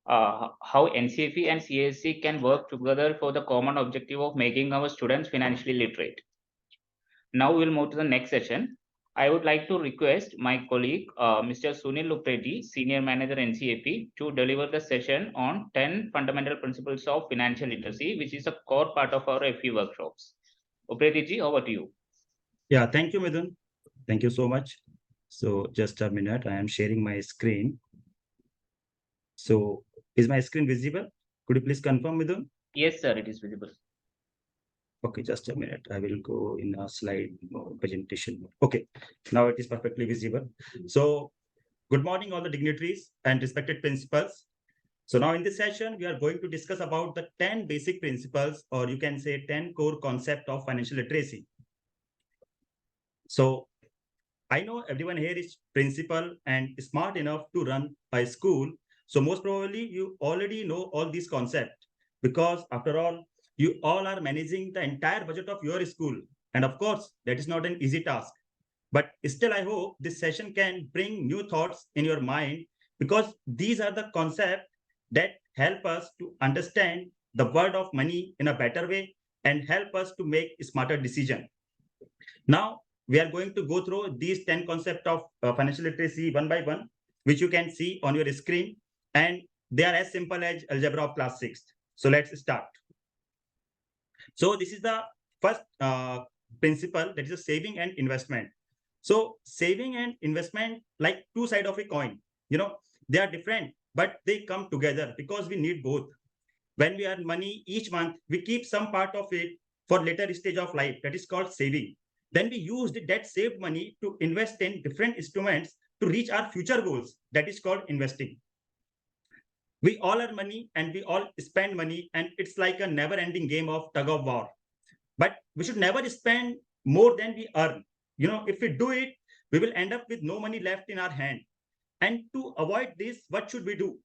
how NCFE and CSC can work together for the common objective of making our students financially literate. Now we'll move to the next session. I would like to request my colleague, Mr. Sunil Upreti, Senior Manager NCFE, to deliver the session on 10 fundamental principles of financial literacy, which is a core part of our FE workshops. Upreti ji, over to you. Yeah, thank you, Midun. Thank you so much. So just a minute, I am sharing my screen. So is my screen visible? Could you please confirm, Midun? Yes, sir, it is visible. Okay, just a minute. I will go in a slide presentation mode. Okay, now it is perfectly visible. So good morning, all the dignitaries and respected principals. So now in this session, we are going to discuss about the 10 basic principles, or you can say 10 core concepts of financial literacy. So I know everyone here is principal and smart enough to run a school. So most probably you already know all these concepts, because after all, you all are managing the entire budget of your school. And of course, that is not an easy task. But still, I hope this session can bring new thoughts in your mind, because these are the concepts that help us to understand the world of money in a better way and help us to make a smarter decision. Now, we are going to go through these 10 concepts of financial literacy one by one, which you can see on your screen. And they are as simple as algebra of class 6th. So let's start. So this is the first principle, that is a saving and investment. So saving and investment, like two sides of a coin, you know, they are different, but they come together because we need both. When we earn money each month, we keep some part of it for later stage of life, that is called saving. Then we use that saved money to invest in different instruments to reach our future goals, that is called investing. We all earn money and we all spend money, and it's like a never-ending game of tug of war. But we should never spend more than we earn. You know, if we do it, we will end up with no money left in our hand. And to avoid this, what should we do?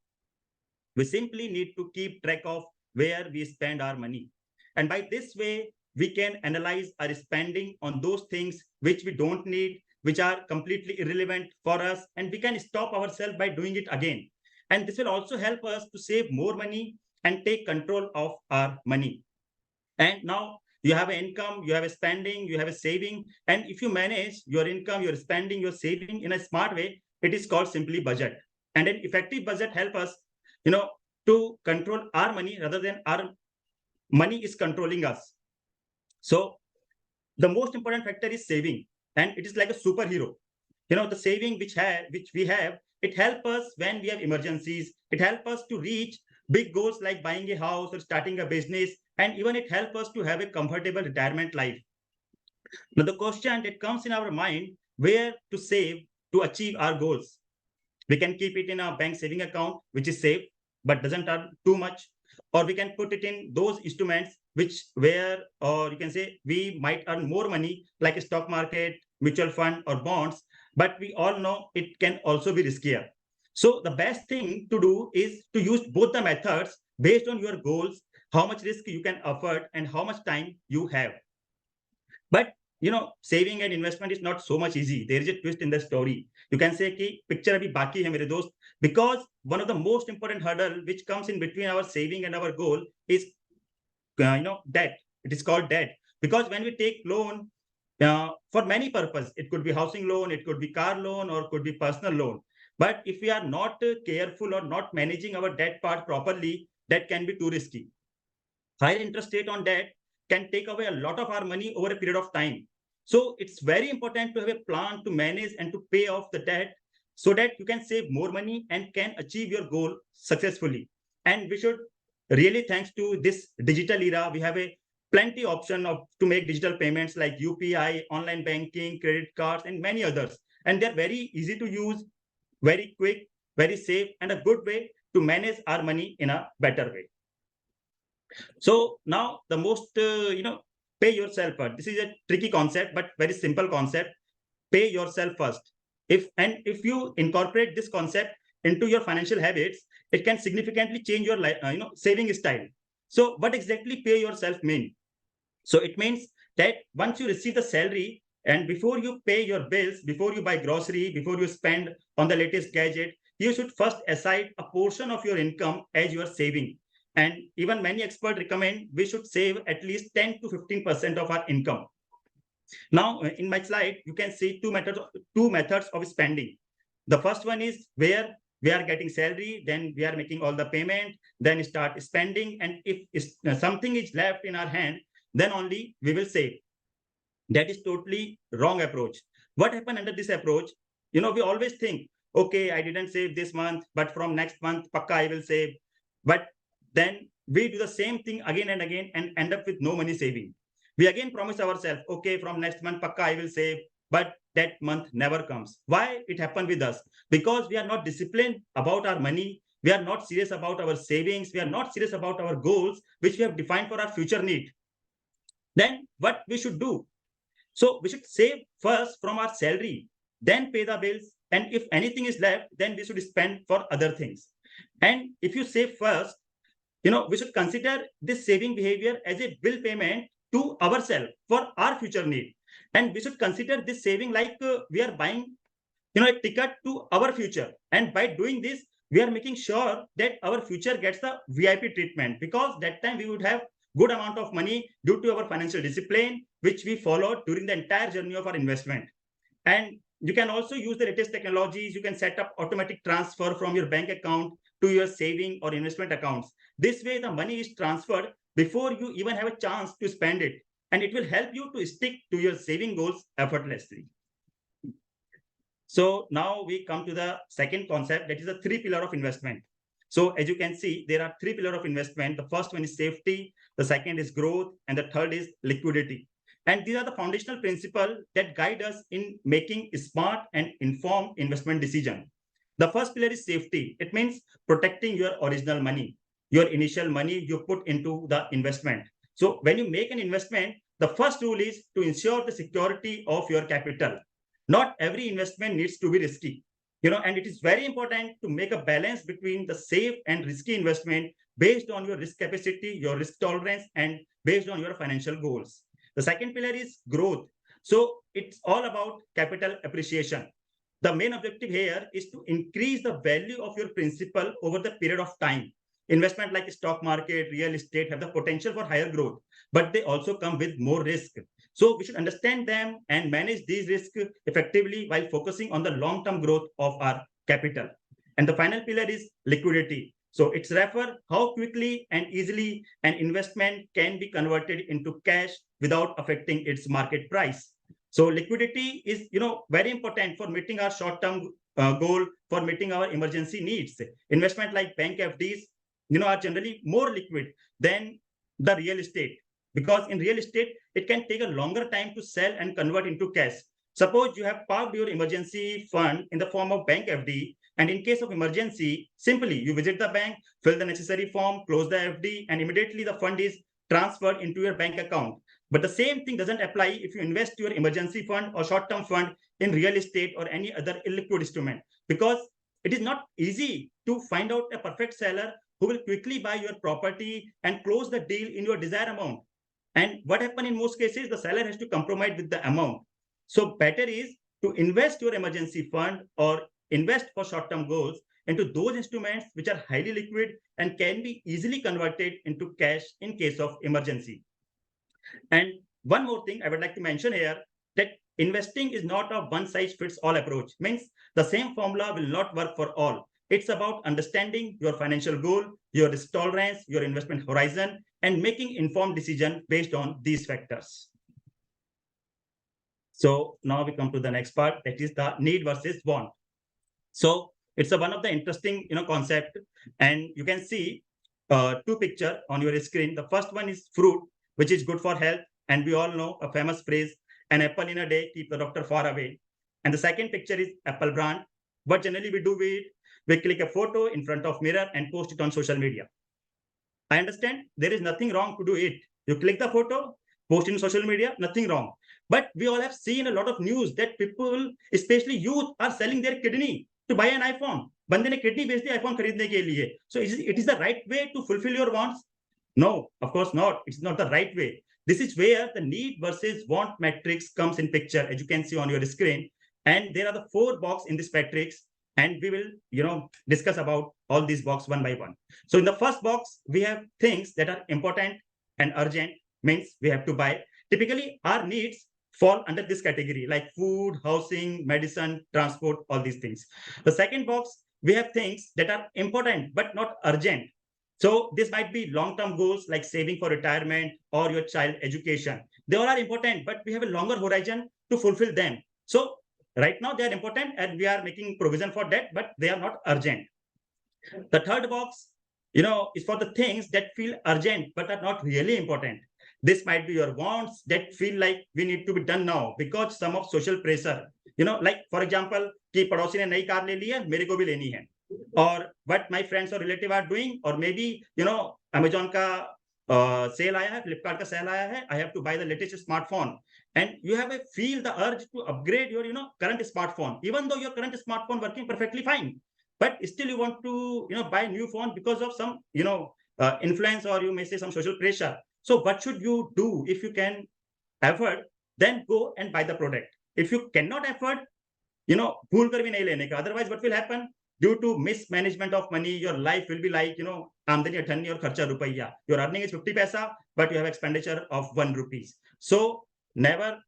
We simply need to keep track of where we spend our money. And by this way, we can analyze our spending on those things which we don't need, which are completely irrelevant for us, and we can stop ourselves by doing it again. And this will also help us to save more money and take control of our money. And now you have an income, you have a spending, you have a saving. And if you manage your income, your spending, your saving in a smart way, it is called simply budget. And an effective budget help us, to control our money rather than our money is controlling us. So the most important factor is saving, and it is like a superhero. The saving which we have, it helps us when we have emergencies. It helps us to reach big goals like buying a house or starting a business, and even it helps us to have a comfortable retirement life. Now the question that comes in our mind, where to save to achieve our goals? We can keep it in a bank saving account, which is safe but doesn't earn too much, or we can put it in those instruments or you can say we might earn more money, like a stock market, mutual fund, or bonds. But we all know it can also be riskier. So the best thing to do is to use both the methods based on your goals, how much risk you can afford, and how much time you have. But saving and investment is not so much easy. There is a twist in the story. You can say ki picture abhi baki hai mere dost, because one of the most important hurdle which comes in between our saving and our goal is debt. It is called debt, because when we take loan for many purposes, it could be housing loan, it could be car loan, or could be personal loan. But if we are not careful or not managing our debt part properly, that can be too risky. Higher interest rate on debt can take away a lot of our money over a period of time. So it's very important to have a plan to manage and to pay off the debt so that you can save more money and can achieve your goal successfully. And we should really, thanks to this digital era, we have a plenty option to make digital payments like UPI, online banking, credit cards, and many others. And they're very easy to use, very quick, very safe, and a good way to manage our money in a better way. So now the most, pay yourself first. This is a tricky concept, but very simple concept. Pay yourself first. If you incorporate this concept into your financial habits, it can significantly change your saving style. So what exactly pay yourself mean? So it means that once you receive the salary, and before you pay your bills, before you buy grocery, before you spend on the latest gadget, you should first aside a portion of your income as your saving. And even many experts recommend we should save at least 10 to 15% of our income. Now, in my slide, you can see two methods of spending. The first one is where we are getting salary, then we are making all the payment, then start spending. And if something is left in our hand, then only we will save. That is totally wrong approach. What happened under this approach? We always think, okay, I didn't save this month, but from next month, pakka I will save. But then we do the same thing again and again and end up with no money saving. We again promise ourselves, okay, from next month, pakka I will save, but that month never comes. Why it happened with us? Because we are not disciplined about our money. We are not serious about our savings. We are not serious about our goals, which we have defined for our future need. Then what we should do? So we should save first from our salary, then pay the bills. And if anything is left, then we should spend for other things. And if you save first, we should consider this saving behavior as a bill payment to ourselves for our future need. And we should consider this saving like we are buying, a ticket to our future. And by doing this, we are making sure that our future gets the VIP treatment, because that time we would have good amount of money due to our financial discipline, which we followed during the entire journey of our investment. And you can also use the latest technologies. You can set up automatic transfer from your bank account to your saving or investment accounts. This way, the money is transferred before you even have a chance to spend it. And it will help you to stick to your saving goals effortlessly. So now we come to the second concept, that is the 3 pillars of investment. So as you can see, there are 3 pillars of investment. The first one is safety, the second is growth, and the third is liquidity. And these are the foundational principles that guide us in making smart and informed investment decisions. The first pillar is safety. It means protecting your original money, your initial money you put into the investment. So when you make an investment, the first rule is to ensure the security of your capital. Not every investment needs to be risky, and it is very important to make a balance between the safe and risky investment based on your risk capacity, your risk tolerance, and based on your financial goals. The second pillar is growth. So it's all about capital appreciation. The main objective here is to increase the value of your principal over the period of time. Investment like stock market, real estate have the potential for higher growth, but they also come with more risk. So we should understand them and manage these risks effectively while focusing on the long-term growth of our capital. And the final pillar is liquidity. So it's refer how quickly and easily an investment can be converted into cash without affecting its market price. So liquidity is, very important for meeting our short-term goal, for meeting our emergency needs. Investment like bank FDs, are generally more liquid than the real estate, because in real estate, it can take a longer time to sell and convert into cash. Suppose you have parked your emergency fund in the form of bank FD, and in case of emergency, simply you visit the bank, fill the necessary form, close the FD, and immediately the fund is transferred into your bank account. But the same thing doesn't apply if you invest your emergency fund or short-term fund in real estate or any other illiquid instrument, because it is not easy to find out a perfect seller who will quickly buy your property and close the deal in your desired amount. And what happens in most cases, the seller has to compromise with the amount. So better is to invest your emergency fund or invest for short-term goals into those instruments which are highly liquid and can be easily converted into cash in case of emergency. And one more thing I would like to mention here, that investing is not a one-size-fits-all approach. Means the same formula will not work for all. It's about understanding your financial goal, your risk tolerance, your investment horizon, and making informed decision based on these factors. So now we come to the next part, that is the need versus want. So it's one of the interesting, concept, and you can see two pictures on your screen. The first one is fruit, which is good for health, and we all know a famous phrase, an apple in a day keep the doctor far away. And the second picture is Apple brand. What generally we do, we click a photo in front of mirror and post it on social media. I understand there is nothing wrong to do it. You click the photo, post in social media, nothing wrong. But we all have seen a lot of news that people, especially youth, are selling their kidney to buy an iPhone. बंदे ने kidney बेच दी iPhone खरीदने के लिए. So it is the right way to fulfill your wants? No, of course not. It's not the right way. This is where the need versus want matrix comes in picture, as you can see on your screen. And there are the 4 boxes in this matrix, and we will, discuss about all these boxes one by one. So in the first box, we have things that are important and urgent, means we have to buy. Typically, our needs fall under this category, like food, housing, medicine, transport, all these things. The second box, we have things that are important but not urgent. So this might be long-term goals like saving for retirement or your child education. They all are important, but we have a longer horizon to fulfill them. So right now they are important and we are making provision for that, but they are not urgent. The third box, is for the things that feel urgent but are not really important. This might be your wants that feel like we need to be done now because some of social pressure. Like for example, कि पड़ोसी ने नई car ले ली है, मेरे को भी लेनी है. Or what my friends or relative are doing, or maybe Amazon ka sale aaya hai, Flipkart ka sale aaya hai, I have to buy the latest smartphone, and you have feel the urge to upgrade your current smartphone, even though your current smartphone working perfectly fine, but still you want to buy a new phone because of some influence, or you may say some social pressure. So what should you do? If you can afford, then go and buy the product. If you cannot afford, भूल कर भी नहीं लेने का. Otherwise what will happen? Due to mismanagement of money, your life will be like, आमदनी 98 और खर्चा रुपया. Your earning is 50 paisa, but you have expenditure of 1 rupees. So never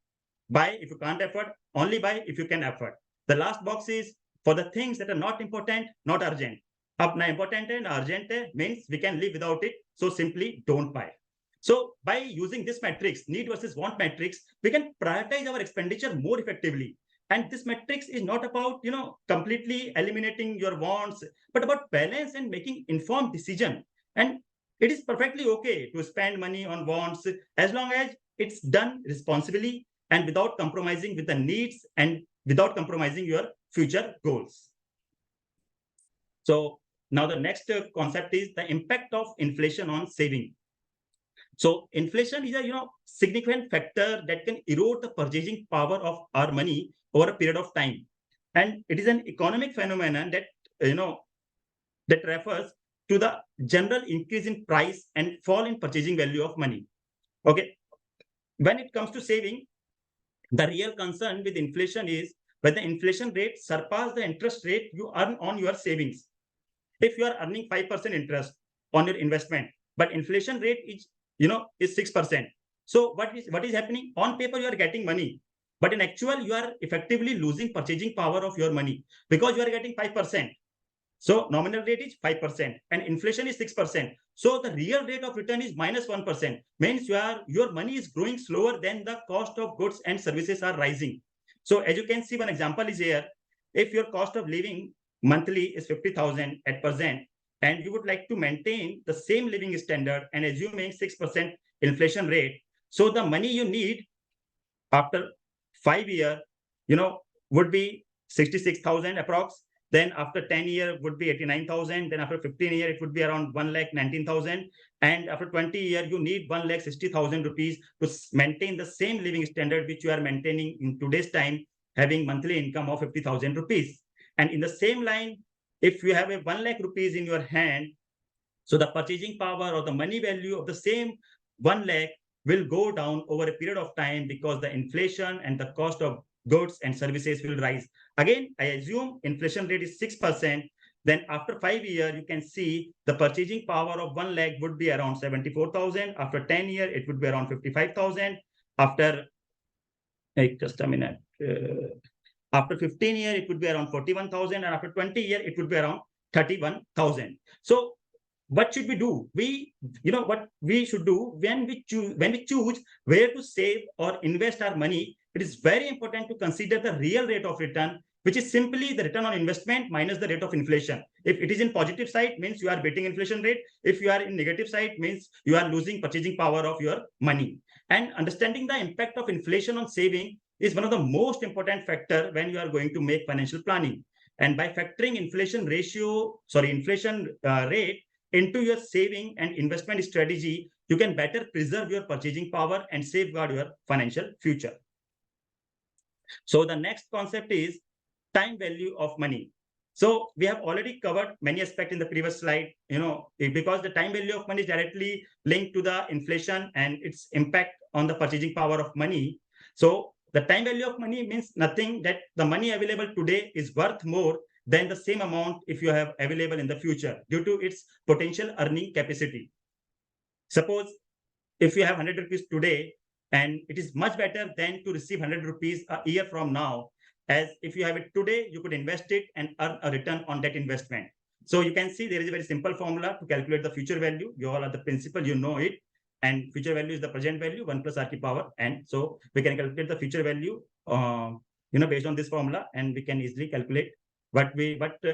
buy if you can't afford, only buy if you can afford. The last box is for the things that are not important, not urgent. Ab na important hai, na urgent hai, means we can live without it. So simply don't buy. So by using this matrix, need versus want matrix, we can prioritize our expenditure more effectively. And this matrix is not about, completely eliminating your wants, but about balance and making informed decision. And it is perfectly okay to spend money on wants as long as it's done responsibly and without compromising with the needs and without compromising your future goals. So now the next concept is the impact of inflation on saving. So inflation is a significant factor that can erode the purchasing power of our money over a period of time, and it is an economic phenomenon that that refers to the general increase in price and fall in purchasing value of money. Okay, when it comes to saving, The real concern with inflation is when the inflation rate surpasses the interest rate you earn on your savings. If you are earning 5% interest on your investment, but inflation rate is 6%. So what is happening? On paper, you are getting money, but in actual, you are effectively losing purchasing power of your money because you are getting 5%. So nominal rate is 5% and inflation is 6%. So the real rate of return is minus 1%. Means your money is growing slower than the cost of goods and services are rising. So as you can see, one example is here. If your cost of living monthly is 50,000 at present, and you would like to maintain the same living standard and assuming 6% inflation rate, so the money you need after 5 years, would be 66,000 approx. Then after 10 years would be 89,000. Then after 15 years, it would be around 1,19,000. And after 20 years, you need 1,60,000 rupees to maintain the same living standard which you are maintaining in today's time, having monthly income of 50,000 rupees. And in the same line, if you have a 1 lakh rupees in your hand, so the purchasing power or the money value of the same 1 lakh will go down over a period of time because the inflation and the cost of goods and services will rise. Again, I assume inflation rate is 6%. Then after 5 years, you can see the purchasing power of 1 lakh would be around 74,000. After 10 years, it would be around 55,000. After, just a minute. After 15 years, it would be around 41,000. And after 20 years, it would be around 31,000. So what should we do? What we should do when we choose where to save or invest our money, it is very important to consider the real rate of return, which is simply the return on investment minus the rate of inflation. If it is in positive side, means you are beating inflation rate. If you are in negative side, means you are losing purchasing power of your money. And understanding the impact of inflation on saving is one of the most important factor when you are going to make financial planning. And by factoring inflation rate into your saving and investment strategy, you can better preserve your purchasing power and safeguard your financial future. So the next concept is time value of money. So we have already covered many aspects in the previous slide, because the time value of money is directly linked to the inflation and its impact on the purchasing power of money. So the time value of money means nothing that the money available today is worth more than the same amount if you have available in the future due to its potential earning capacity. Suppose if you have 100 rupees today, and it is much better than to receive 100 rupees a year from now, as if you have it today, you could invest it and earn a return on that investment. So you can see there is a very simple formula to calculate the future value. You all are the principal, you know it. And future value is the present value, 1 plus RK power. And so we can calculate the future value, based on this formula, and we can easily calculate what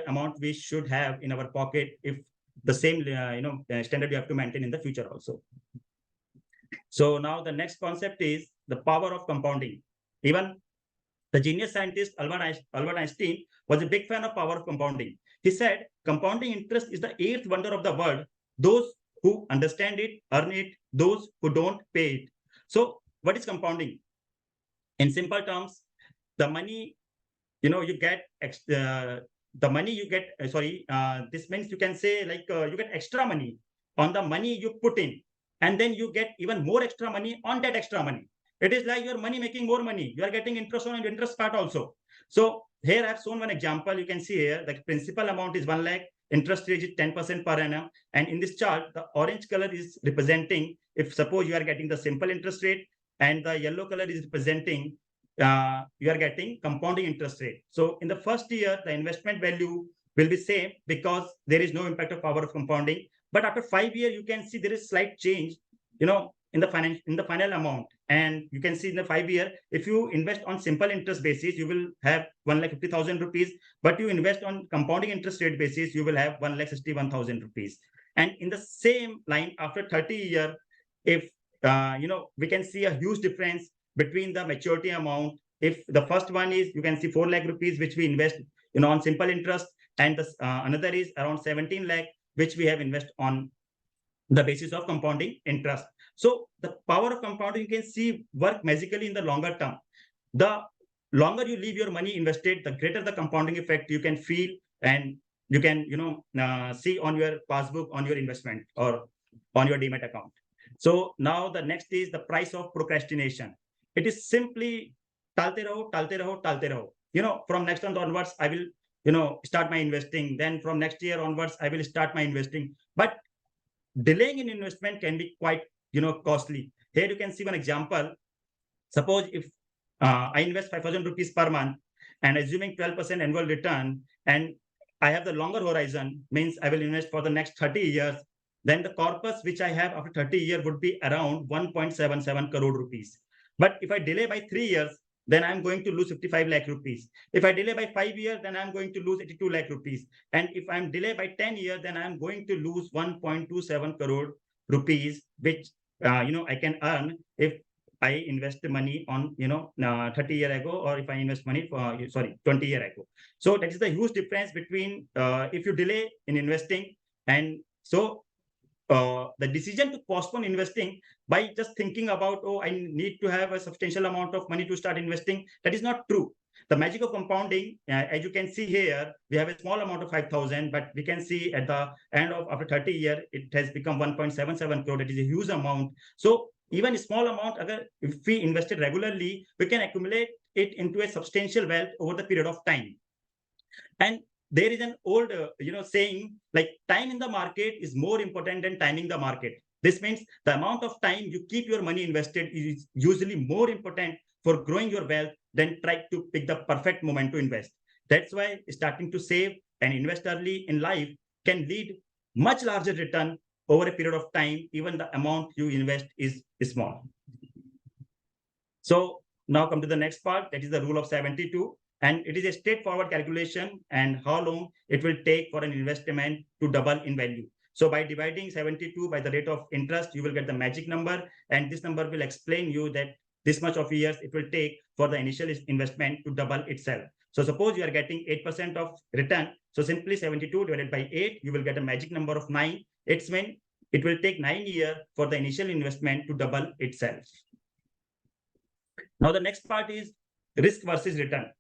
amount we should have in our pocket if the same, standard you have to maintain in the future also. So now the next concept is the power of compounding. Even the genius scientist Albert Einstein was a big fan of power of compounding. He said, compounding interest is the 8th wonder of the world. Those who understand it, earn it. Those who don't, pay it. So what is compounding? In simple terms, the money, you get, this means you can say like you get extra money on the money you put in. And then you get even more extra money on that extra money. It is like your money making more money. You are getting interest on your interest part also. So here I have shown one example. You can see here the principal amount is 1 lakh. Interest rate is 10% per annum. And in this chart, the orange color is representing, if suppose you are getting the simple interest rate, and the yellow color is representing you are getting compounding interest rate. So in the first year, the investment value will be same because there is no impact of power of compounding. But after 5 years, you can see there is slight change, in the final amount. And you can see in the 5 year, if you invest on simple interest basis, you will have 1,50,000 rupees. But you invest on compounding interest rate basis, you will have 1,61,000 rupees. And in the same line, after 30 years, if we can see a huge difference between the maturity amount. If the first one is, you can see 4 lakh rupees, which we invest, on simple interest, and the another is around 17 lakh, which we have invested on the basis of compounding interest. So the power of compounding, you can see work magically in the longer term. The longer you leave your money invested, the greater the compounding effect you can feel, and you can, see on your passbook, on your investment, or on your Demat account. So now the next is the price of procrastination. It is simply टालते रहो. From next month onwards, I will, start my investing. Then from next year onwards, I will start my investing. But delaying in investment can be quite, costly. Here you can see one example. Suppose if I invest 5,000 rupees per month and assuming 12% annual return, and I have the longer horizon, means I will invest for the next 30 years, then the corpus which I have after 30 years would be around 1.77 crore rupees. But if I delay by 3 years, then I'm going to lose 55 lakh rupees. If I delay by 5 years, then I'm going to lose 82 lakh rupees. And if I'm delayed by 10 years, then I'm going to lose 1.27 crore rupees, which, I can earn if I invest the money on, 30 years ago, or if I invest money for, 20 years ago. So that is the huge difference between if you delay in investing. And so the decision to postpone investing by just thinking about, oh, I need to have a substantial amount of money to start investing, that is not true. The magic of compounding, as you can see here, we have a small amount of 5,000, but we can see at the end of after 30 years, it has become 1.77 crore. That is a huge amount. So even a small amount, if we invested regularly, we can accumulate it into a substantial wealth over the period of time. And there is an old, saying like time in the market is more important than timing the market. This means the amount of time you keep your money invested is usually more important for growing your wealth than try to pick the perfect moment to invest. That's why starting to save and invest early in life can lead much larger return over a period of time, even the amount you invest is small. So now come to the next part, that is the rule of 72. And it is a straightforward calculation and how long it will take for an investment to double in value. So by dividing 72 by the rate of interest, you will get the magic number. And this number will explain you that this much of years it will take for the initial investment to double itself. So suppose you are getting 8% of return. So simply 72 divided by 8, you will get a magic number of 9. It's when it will take 9 years for the initial investment to double itself. Now the next part is risk versus return.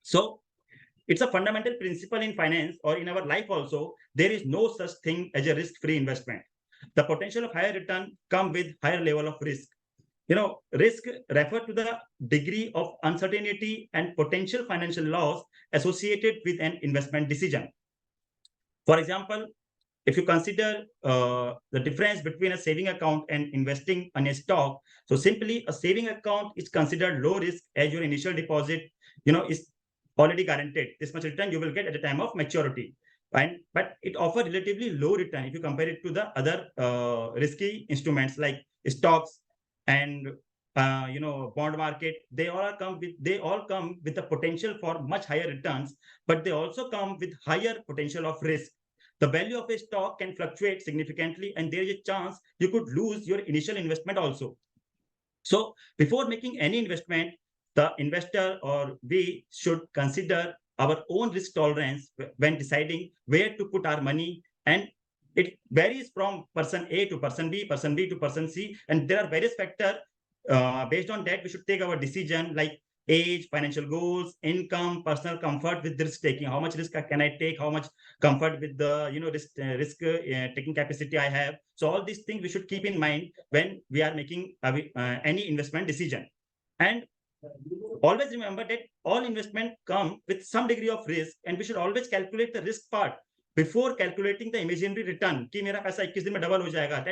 So it's a fundamental principle in finance or in our life also. There is no such thing as a risk-free investment. The potential of higher return comes with higher level of risk. Risk refer to the degree of uncertainty and potential financial loss associated with an investment decision. For example, if you consider the difference between a saving account and investing in a stock, so simply a saving account is considered low risk as your initial deposit, is already guaranteed. This much return you will get at the time of maturity. Fine, but it offers relatively low return if you compare it to the other risky instruments like stocks and bond market. They all come with the potential for much higher returns, but they also come with higher potential of risk. The value of a stock can fluctuate significantly, and there is a chance you could lose your initial investment also. So before making any investment, the investor or we should consider our own risk tolerance when deciding where to put our money. And it varies from person A to person B to person C. And there are various factors. Based on that, we should take our decision like age, financial goals, income, personal comfort with risk taking. How much risk can I take? How much comfort with the risk taking capacity I have? So all these things we should keep in mind when we are making any investment decision. And always remember that all investment come with some degree of risk, and we should always calculate the risk part before calculating the imaginary return. कि मेरा पैसा 21 दिन में double हो जाएगा.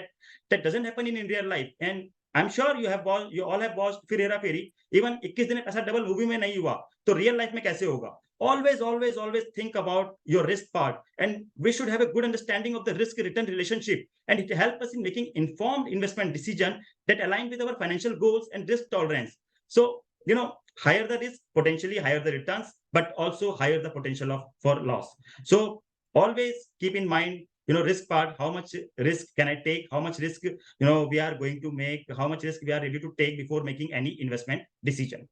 That doesn't happen in real life. And I'm sure you all have watched फिर हेरा फेरी. Even 21 दिन में पैसा double movie में नहीं हुआ, तो real life में कैसे होगा? Always think about your risk part, and we should have a good understanding of the risk return relationship, and it helps us in making informed investment decision that align with our financial goals and risk tolerance. So higher the risk, potentially higher the returns, but also higher the potential for loss. So always keep in mind, risk part, how much risk can I take, how much risk, we are going to make, how much risk we are ready to take before making any investment decision.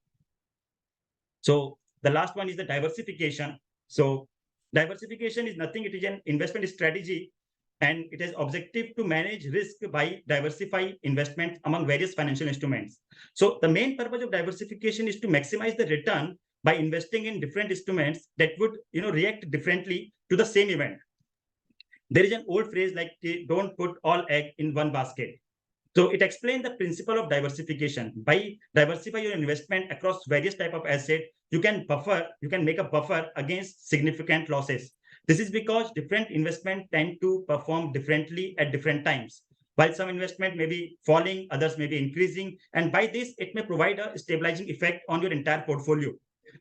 So the last one is the diversification. So diversification is nothing, it is an investment strategy, and it has objective to manage risk by diversify investments among various financial instruments. So the main purpose of diversification is to maximize the return by investing in different instruments that would react differently to the same event. There is an old phrase like don't put all egg in one basket. So it explains the principle of diversification. By diversify your investment across various type of asset, you can make a buffer against significant losses. This is because different investment tend to perform differently at different times. While some investment may be falling, others may be increasing. And by this, it may provide a stabilizing effect on your entire portfolio.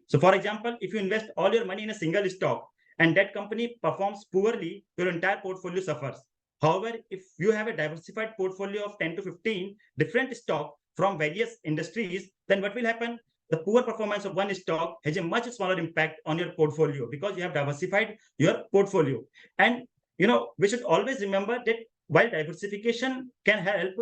So for example, if you invest all your money in a single stock and that company performs poorly, your entire portfolio suffers. However, if you have a diversified portfolio of 10 to 15 different stocks from various industries, then what will happen? The poor performance of one stock has a much smaller impact on your portfolio because you have diversified your portfolio. And we should always remember that while diversification can help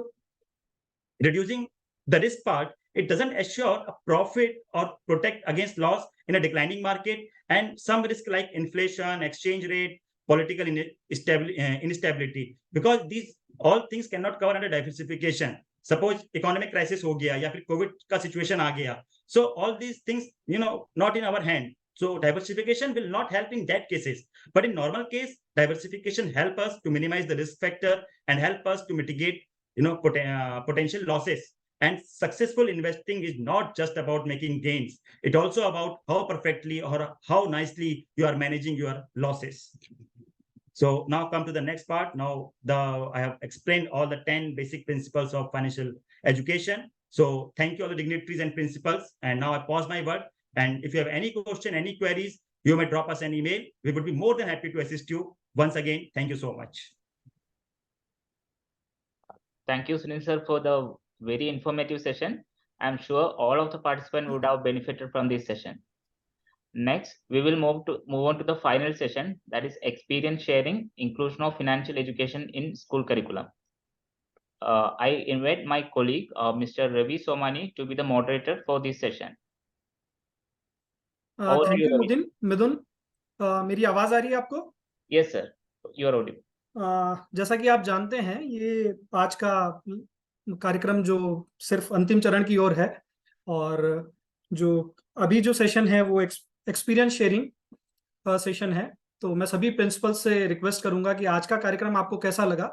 reducing the risk part, it doesn't assure a profit or protect against loss in a declining market. And some risk like inflation, exchange rate, political instability, because these all things cannot cover under diversification. Suppose economic crisis ho gaya, ya phir COVID ka situation aa gaya. So all these things, not in our hand. So diversification will not help in that cases. But in normal case, diversification help us to minimize the risk factor and help us to mitigate, potential losses. And successful investing is not just about making gains. It's also about how perfectly or how nicely you are managing your losses. So now come to the next part. Now I have explained all the 10 basic principles of financial education. So thank you all the dignitaries and principals. And now I pause my word. And if you have any question, any queries, you may drop us an email. We would be more than happy to assist you. Once again, thank you so much. Thank you, Sunil sir, for the very informative session. I'm sure all of the participants would have benefited from this session. Next, we will move on to the final session, that is experience sharing, inclusion of financial education in school curriculum. I invite my colleague, Mr. Ravi Somani, to be the moderator for this session. Thank you Mithun. मेरी आवाज आ रही है आपको? Yes sir, you are audible. जैसा कि आप जानते हैं, ये आज का कार्यक्रम जो सिर्फ अंतिम चरण की ओर है, और जो अभी जो सेशन है वो एक्सपीरियंस शेयरिंग सेशन है। तो मैं सभी प्रिंसिपल्स से रिक्वेस्ट करूंगा कि आज का कार्यक्रम आपको कैसा लगा,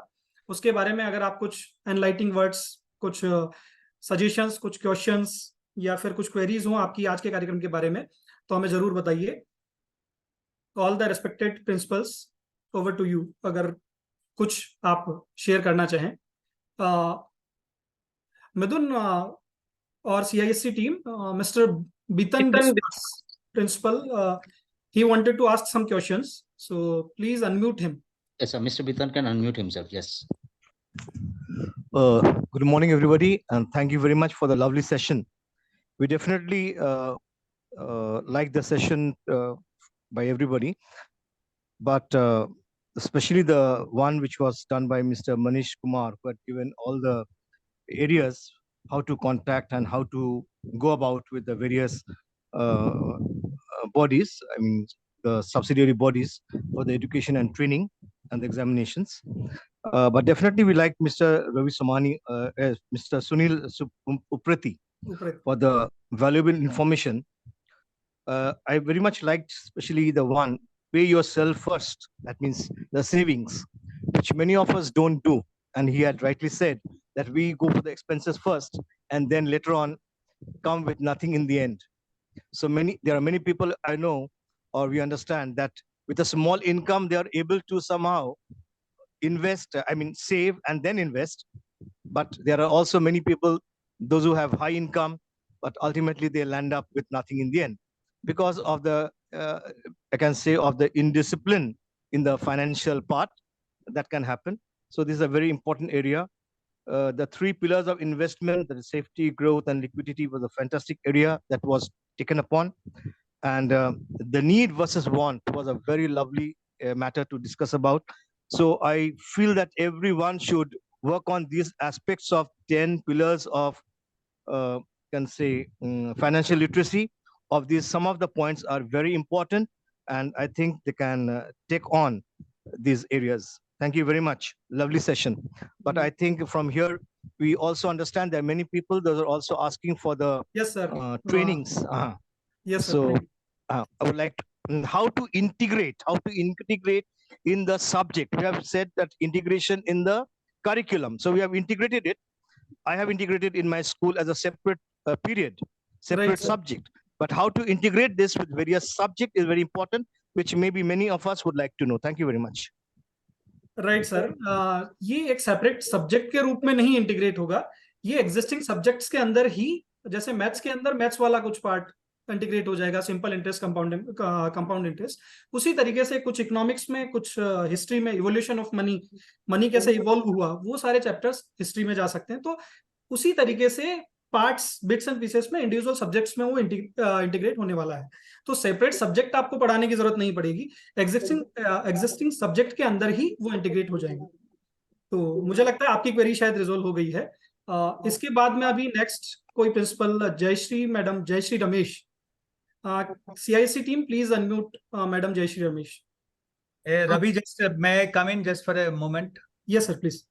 उसके बारे में अगर आप कुछ एनलाइटिंग वर्ड्स, कुछ सजेशंस, कुछ क्वेश्चंस या फिर कुछ क्वेरीज हो आपकी आज के कार्यक्रम के बारे में, तो हमें जरूर बताइए। All the respected principals, over to you, अगर कुछ आप शेयर करना चाहें। मिथुन और CISC team, mister Bitan principal, he wanted to ask some questions, so please unmute him. Yes, sir. Mr. Bitan can unmute himself. Yes. Good morning, everybody, and thank you very much for the lovely session. We definitely like the session by everybody, but especially the one which was done by Mr. Manish Kumar, who had given all the areas how to contact and how to go about with the various bodies, I mean, the subsidiary bodies for the education and training and the examinations. But definitely we like Mr. Ravi Somani, Mr. Sunil Upreti for the valuable information. I very much liked especially the one, pay yourself first. That means the savings, which many of us don't do. And he had rightly said that we go for the expenses first and then later on come with nothing in the end. So there are many people I know, or we understand, that with a small income, they are able to somehow invest, I mean, save and then invest. But there are also many people, those who have high income, but ultimately they land up with nothing in the end because of the, I can say, of the indiscipline in the financial part that can happen. So this is a very important area. The 3 pillars of investment, that is safety, growth, and liquidity, was a fantastic area that was taken upon. And the need versus want was a very lovely matter to discuss about. So I feel that everyone should work on these aspects of 10 pillars of, can say, financial literacy. Of these, some of the points are very important, and I think they can take on these areas. Thank you very much. Lovely session. But I think from here, we also understand there are many people that are also asking for the yes, sir. Trainings. Yes, sir. So I would like how to integrate in the subject. We have said that integration in the curriculum. So we have integrated it, I have integrated in my school as a separate period, separate sir. subject. But how to integrate this with various subject is very important, which maybe many of us would like to know. Thank you very much. Right sir, ये एक separate subject के रूप में नहीं integrate होगा, ये existing subjects के अंदर ही, जैसे मैथ्स के अंदर मैथ्स वाला कुछ पार्ट इंटीग्रेट हो जाएगा, सिंपल इंटरेस्ट, कंपाउंड इंटरेस्ट, उसी तरीके से कुछ इकोनॉमिक्स में, कुछ हिस्ट्री में, इवोल्यूशन ऑफ मनी, मनी कैसे इवॉल्व हुआ, वो सारे चैप्टर्स हिस्ट्री में जा सकते हैं। तो उसी तरीके से पार्ट्स, बिट्स एंड पीसेस में, इंडिविजुअल सब्जेक्ट्स में वो इंटीग्रेट होने वाला है। तो सेपरेट सब्जेक्ट आपको पढ़ाने की जरूरत नहीं पड़ेगी, एग्जिस्टिंग सब्जेक्ट के अंदर ही वो इंटीग्रेट हो जाएंगे। तो मुझे लगता है आपकी क्वेरी शायद रिजोल्व हो गई है। इसके बाद में अभी नेक्स्ट कोई principal Jayashree madam, Jayashree Ramesh, CISC team please unmute madam Jayashree Ramesh. Ravi, just may I come in just for a moment? Yes sir, please.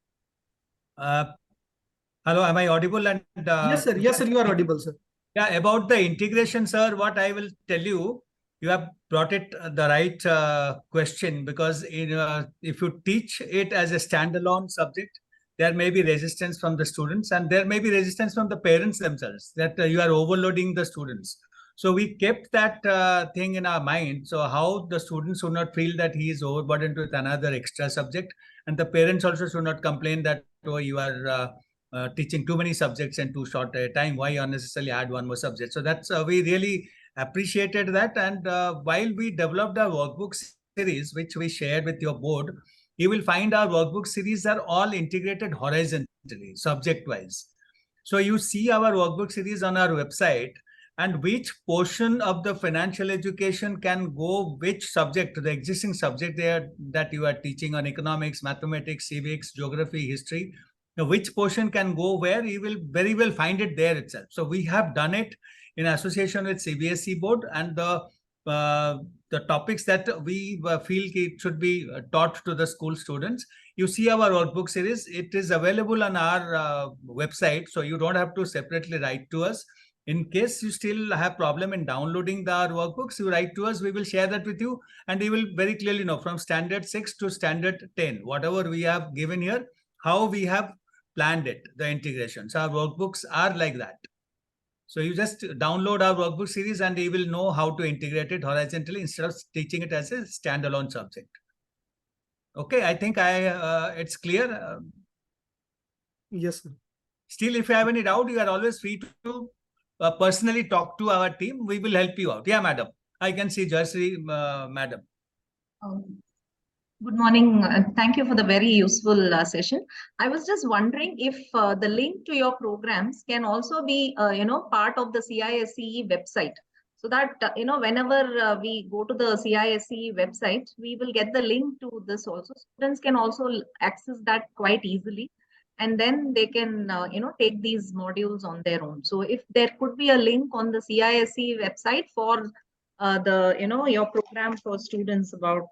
Hello, am I audible? And yes sir, you are audible sir. Yeah, about the integration, sir, what I will tell you, you have brought it the right question, because if you teach it as a standalone subject, there may be resistance from the students, and there may be resistance from the parents themselves, that you are overloading the students. So we kept that thing in our mind. So how the students should not feel that he is overburdened with another extra subject, and the parents also should not complain that, oh, you are teaching too many subjects in too short a time. Why unnecessarily add one more subject? So that's we really appreciated that. And while we developed our workbook series, which we shared with your board, you will find our workbook series are all integrated horizontally, subject-wise. So you see our workbook series on our website, and which portion of the financial education can go which subject, the existing subject there that you are teaching on economics, mathematics, civics, geography, history. Now, which portion can go where, you will very well find it there itself. So we have done it in association with CBSE board, and the topics that we feel it should be taught to the school students. You see our workbook series, it is available on our website, so you don't have to separately write to us. In case you still have problem in downloading our workbooks, you write to us, we will share that with you, and you will very clearly know from standard 6 to standard 10, whatever we have given here, how we have planned it, the integration. So our workbooks are like that. So you just download our workbook series and you will know how to integrate it horizontally instead of teaching it as a standalone subject. Okay, I think it's clear. Yes, sir. Still, if you have any doubt, you are always free to personally talk to our team. We will help you out. Yeah, madam. I can see Jayashree, madam. Good morning. Thank you for the very useful session. I was just wondering if the link to your programs can also be, part of the CISE website, so that, whenever we go to the CISE website, we will get the link to this also. Students can also access that quite easily, and then they can, take these modules on their own. So if there could be a link on the CISE website for your program for students about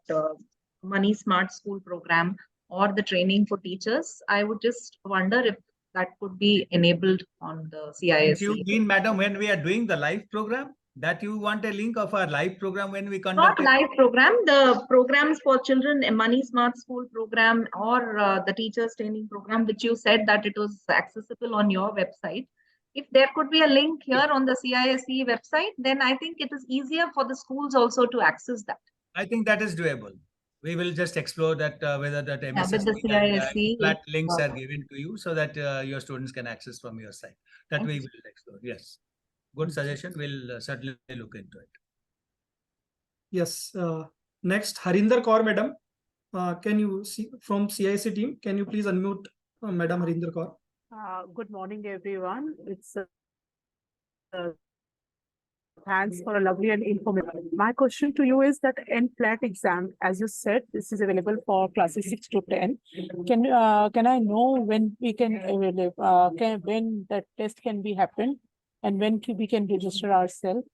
Money Smart School program or the training for teachers, I would just wonder if that could be enabled on the CISE. You mean, madam, when we are doing the live program, that you want a link of our live program when we conduct? Not live program, the programs for children, a Money Smart School program, or the teachers training program, which you said that it was accessible on your website. If there could be a link here on the CISE website, then I think it is easier for the schools also to access that. I think that is doable. We will just explore that whether that MSSP flat links are given to you so that your students can access from your side. That we will explore. Yes. Good suggestion. We'll certainly look into it. Yes. Next, Harinder Kaur, madam. Can you see from CISE team? Can you please unmute Madam Harinder Kaur? Good morning, everyone. It's thanks for a lovely and informative. My question to you is that NCLAT exam, as you said, this is available for classes 6 to 10. Can I know when we can when that test can be happen, and when we can register ourselves?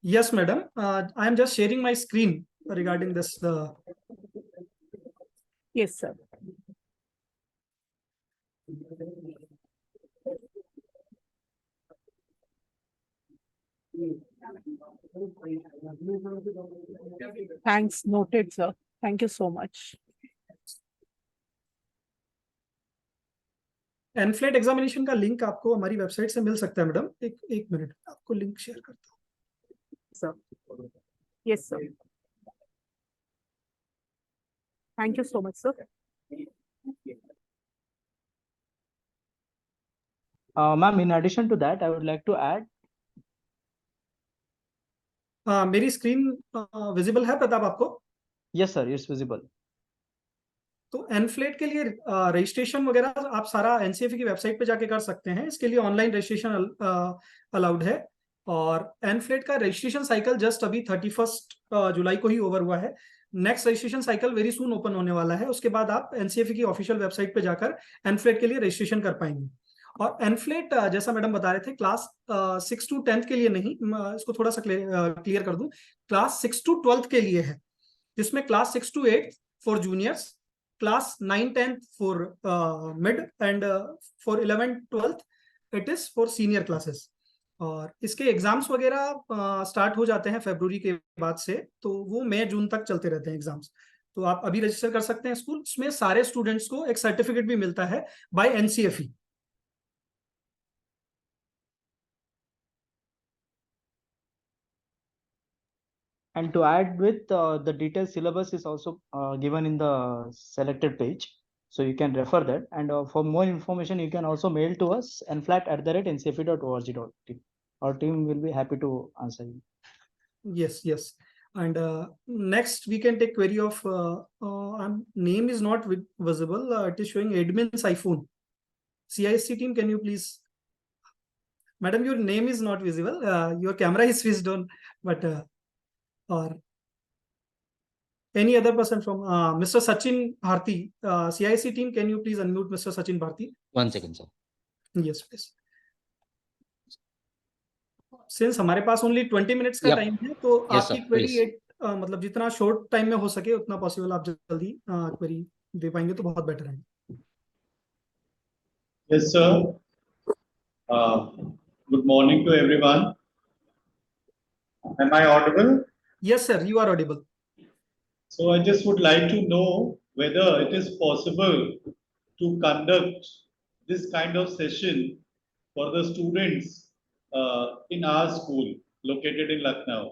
Yes, madam. I am just sharing my screen regarding this. Yes, sir. Thanks, noted, sir. Thank you so much. एनफ्लेट examination का link आपको हमारी website से मिल सकता है madam. एक minute आपको link share करता हूँ। Sir. Yes, sir. Thank you so much, sir. Ma'am, in addition to that, I would like to add. मेरी स्क्रीन विजिबल है प्रताप आपको? Yes, sir, it's visible. तो एनफ्लेट के लिए रजिस्ट्रेशन वगैरह आप सारा एनसीएफई की वेबसाइट पे जाके कर सकते हैं। इसके लिए ऑनलाइन रजिस्ट्रेशन अलाउड है। और एनफ्लेट का रजिस्ट्रेशन साइकिल जस्ट अभी 31 जुलाई को ही ओवर हुआ है। Next registration cycle very soon open होने वाला है। उसके बाद आप एनसीएफई की ऑफिशियल वेबसाइट पे जाकर एनफ्लेट के लिए रजिस्ट्रेशन कर पाएंगे। और एनफ्लेट जैसा मैडम बता रहे थे क्लास 6 to 10th के लिए नहीं, इसको थोड़ा सा क्लियर कर दूं, क्लास 6 to 12th के लिए है, जिसमें class 6 to 8 for juniors, class 9-10 for mid and for 11-12th it is for senior classes. और इसके एग्जाम्स वगैरह स्टार्ट हो जाते हैं फरवरी के बाद से, तो वो मई जून तक चलते रहते हैं एग्जाम्स। तो आप अभी रजिस्टर कर सकते हैं स्कूल। इसमें सारे स्टूडेंट्स को एक सर्टिफिकेट भी मिलता है bye एनसीएफई। And to add with the detailed syllabus is also given in the selected page. So you can refer that. And for more information, you can also mail to us nflat@ncfe.org.in. Our team will be happy to answer you. Yes, yes. And next we can take query of name is not visible. It is showing admin's iPhone. CISC team, can you please? Madam, your name is not visible. Your camera is switched on, but or any other person from Mr. Sachin Bharti, CIC team, can you please unmute Mr. Sachin Bharti? 1 second, sir. Yes, please. Since हमारे पास only 20 minutes का time है, तो Yes, आपकी sir, query please. मतलब जितना short time में हो सके उतना पॉसिबल आप जल्दी क्वेरी दे पाएंगे तो बहुत बेटर है। Yes, sir. Good morning to everyone. Am I audible? Yes, sir, you are audible. So I just would like to know whether it is possible to conduct this kind of session for the students in our school located in Lucknow.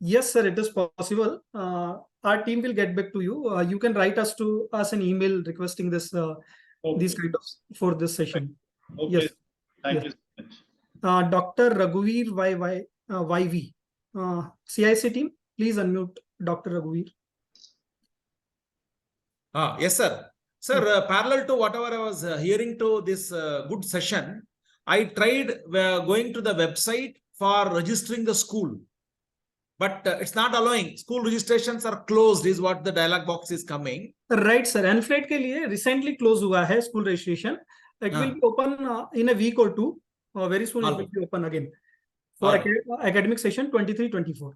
Yes, sir, it is possible. Our team will get back to you. You can write us an email requesting this these kind of for this session. Okay. Yes. Thank Yes. you so much. Dr. Raghuveer YV, CIC team, please unmute Dr. Raghuveer. Yes, sir. Sir, parallel to whatever I was hearing to this good session, I tried going to the website for registering the school, but it's not allowing. School registrations are closed is what the dialog box is coming. Right, sir. एनफ्लेट के लिए recently close हुआ है school registration. It will be open in a week or two. Very soon it will be open again for academic session 23-24.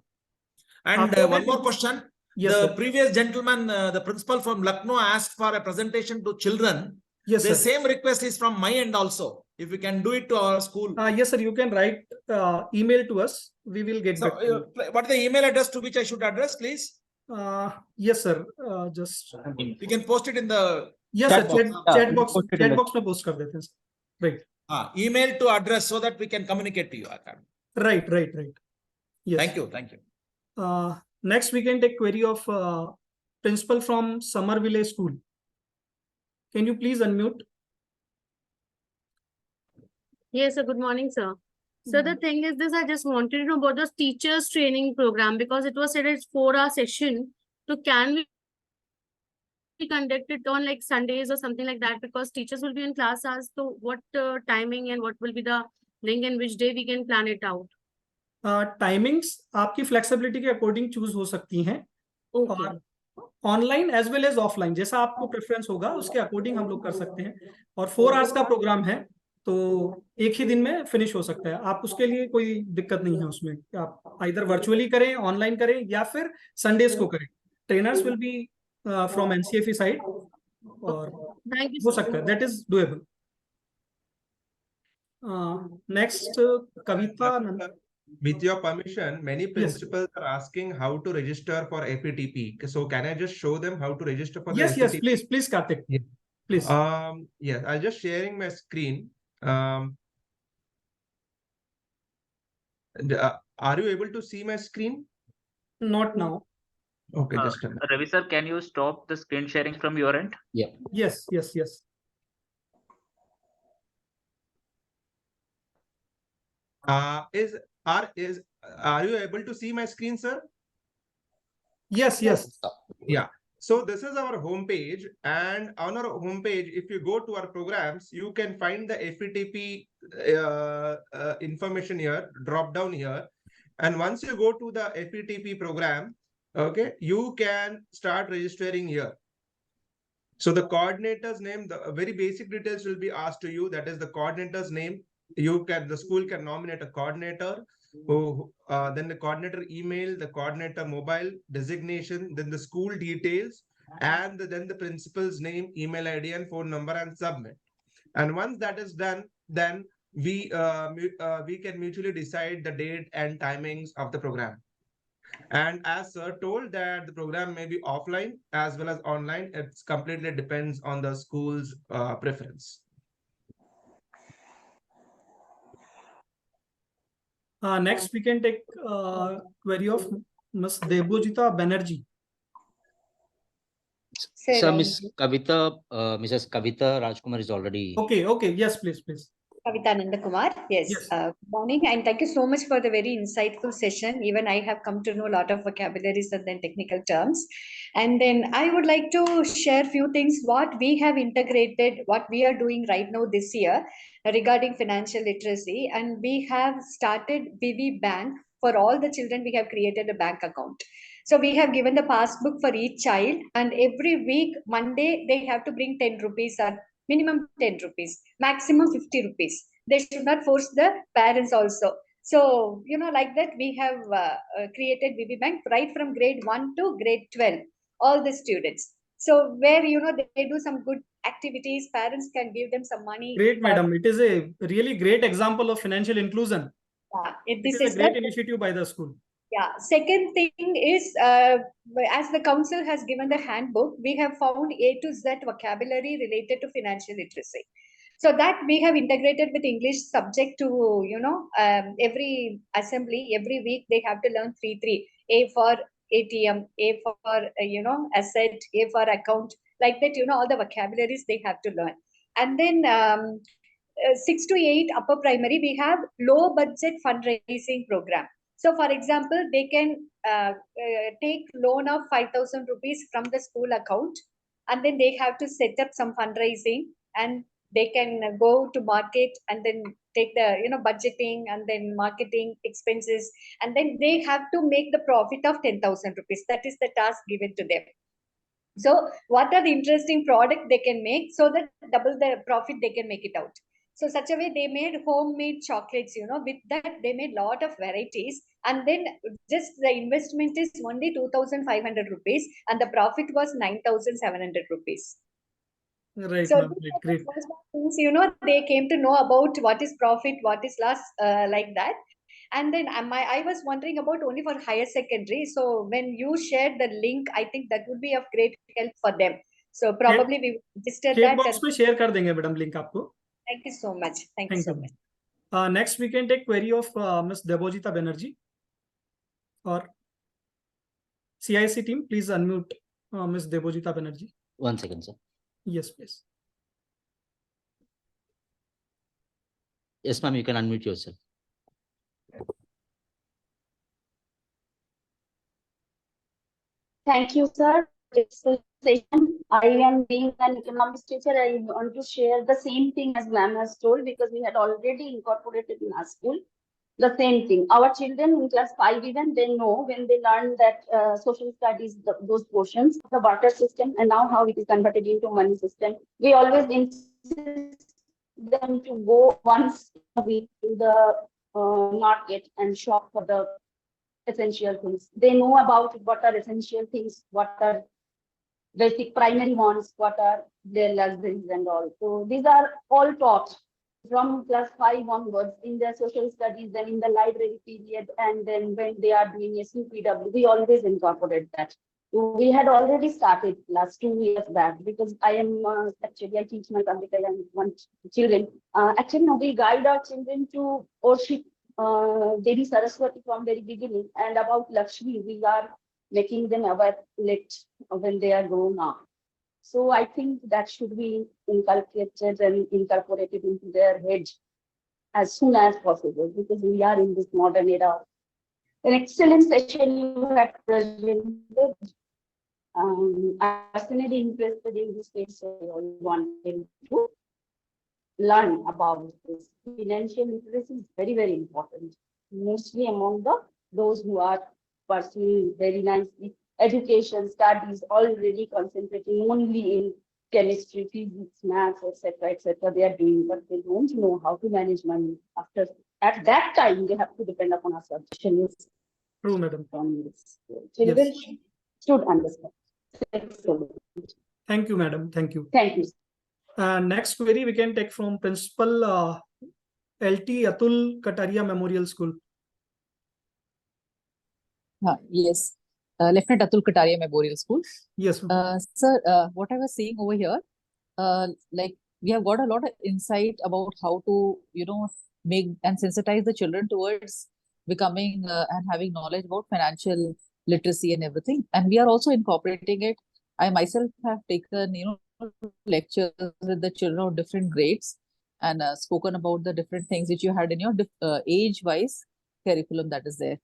And one more question. Yes, the sir. previous gentleman, the principal from Lucknow, asked for a presentation to children. Yes, the sir. same request is from my end also. If we can do it to our school. Yes, sir. You can write email to us. We will get So, back to you. what is the email address to which I should address, please? Yes, sir. Just You can post it in the yes, chat sir. box. Chat box. Chat box में post कर देते हैं. Right. Email to address so that we can communicate to you. Right. Yes. Thank you. Thank you. Next, we can take query of principal from Somerville School. Can you please unmute? Yes, sir. Good morning, sir. So the thing is this, I just wanted to know about the teachers training program because it was said it's 4-hour session. So can we conduct it on like Sundays or something like that because teachers will be in class hours. So what timing and what will be the link and which day we can plan it out? Timings आपकी flexibility के according choose हो सकती हैं. Okay. Online as well as offline जैसा आपको preference होगा उसके according हम लोग कर सकते हैं. और 4 आवर्स का प्रोग्राम है तो एक ही दिन में फिनिश हो सकता है. आप उसके लिए कोई दिक्कत नहीं है उसमें. आप आइदर वर्चुअली करें, ऑनलाइन करें या फिर संडेज को करें. Trainers will be from NCFE side और हो सकता है. That is doable. Next Kavita. With your permission, many principals are asking how to register for APTP. So can I just show them how to register for the Yes, APTP? please, Karthik. Please. Yeah, I'm just sharing my screen. Are you able to see my screen? Not now. Okay, just a minute. Ravi sir, can you stop the screen sharing from your end? Yeah. Yes, yes, yes. Are you able to see my screen, sir? Yes, yes. Yeah. So this is our homepage, and on our homepage, if you go to our programs, you can find the FETP information here, drop down here. And once you go to the FETP program, okay, you can start registering here. So the coordinator's name, the very basic details will be asked to you. That is the coordinator's name. The school can nominate a coordinator. Then the coordinator email, the coordinator mobile designation, then the school details, and then the principal's name, email ID, and phone number, and submit. And once that is done, then we can mutually decide the date and timings of the program. And as sir told that the program may be offline as well as online, it's completely depends on the school's preference. Next, we can take query of Ms. Debojita Banerjee. Sir, Mrs. Kavita Rajkumar is already. Okay, okay. Yes, please, please. Kavita Nandakumar. Yes. Good morning, and thank you so much for the very insightful session. Even I have come to know a lot of vocabularies and then technical terms. And then I would like to share few things what we have integrated, what we are doing right now this year regarding financial literacy. And we have started BB Bank. For all the children, we have created a bank account. So we have given the passbook for each child, and every week, Monday, they have to bring 10 rupees or minimum 10 rupees, maximum 50 rupees. They should not force the parents also. So, like that, we have created BB Bank right from grade 1 to grade 12, all the students. So where, they do some good activities, parents can give them some money. Great, madam. It is a really great example of financial inclusion. This is a great initiative by the school. Yeah. Second thing is, as the council has given the handbook, we have found A to Z vocabulary related to financial literacy. So that we have integrated with English subject to, every assembly, every week they have to learn 3. A for ATM, A for, asset, A for account, like that, all the vocabularies they have to learn. And then 6 to 8 upper primary, we have low budget fundraising program. So, for example, they can take loan of 5,000 rupees from the school account, and then they have to set up some fundraising, and they can go to market and then take the budgeting and then marketing expenses, and then they have to make the profit of 10,000 rupees. That is the task given to them. So, what are the interesting product they can make so that double the profit they can make it out? So such a way they made homemade chocolates, with that they made lot of varieties, and then just the investment is only 2,500 rupees and the profit was 9,700 rupees. Right. So great. They came to know about what is profit, what is loss, like that. And then I was wondering about only for higher secondary. So when you shared the link, I think that would be of great help for them. So probably we will register that. Box में share कर देंगे madam link आपको. Thank you so much. Thank you so much. Next, we can take query of Ms. Debojita Banerjee. Or CIC team, please unmute Ms. Debojita Banerjee. 1 second, sir. Yes, please. Yes, ma'am, you can unmute yourself. Thank you, sir. I am being an economics teacher. I want to share the same thing as ma'am has told, because we had already incorporated in our school the same thing. Our children in class 5 even, they know when they learn that social studies, those portions, the barter system, and now how it is converted into money system. We always insist them to go once a week to the market and shop for the essential things. They know about what are essential things, what are basic primary wants, what are their luxuries and all. So these are all taught from class 5 onwards in their social studies, then in the library period, and then when they are doing a CPW, we always incorporate that. We had already started last 2 years back because I am actually I teach my computer and one children. Actually, no, we guide our children to worship Devi Saraswati from very beginning, and about Lakshmi, we are making them aware when they are grown up. So I think that should be inculcated and incorporated into their head as soon as possible, because we are in this modern era. An excellent session you have presented. I'm personally interested in this space, so I wanted to learn about this. Financial literacy is very, very important, mostly among those who are pursuing very nicely education, studies, already concentrating only in chemistry, physics, maths, etc., etc. They are doing, but they don't know how to manage money. At that time, they have to depend upon our suggestions. True, madam. From this. Children should understand. Excellent. Thank you, madam. Thank you. Thank you. Next query we can take from Principal LT Atul Kataria Memorial School. Yes, Lieutenant Atul Kataria Memorial School. Yes, sir. What I was saying over here, like we have got a lot of insight about how to, make and sensitize the children towards becoming and having knowledge about financial literacy and everything. And we are also incorporating it. I myself have taken, lectures with the children of different grades and spoken about the different things which you had in your age-wise curriculum that is there.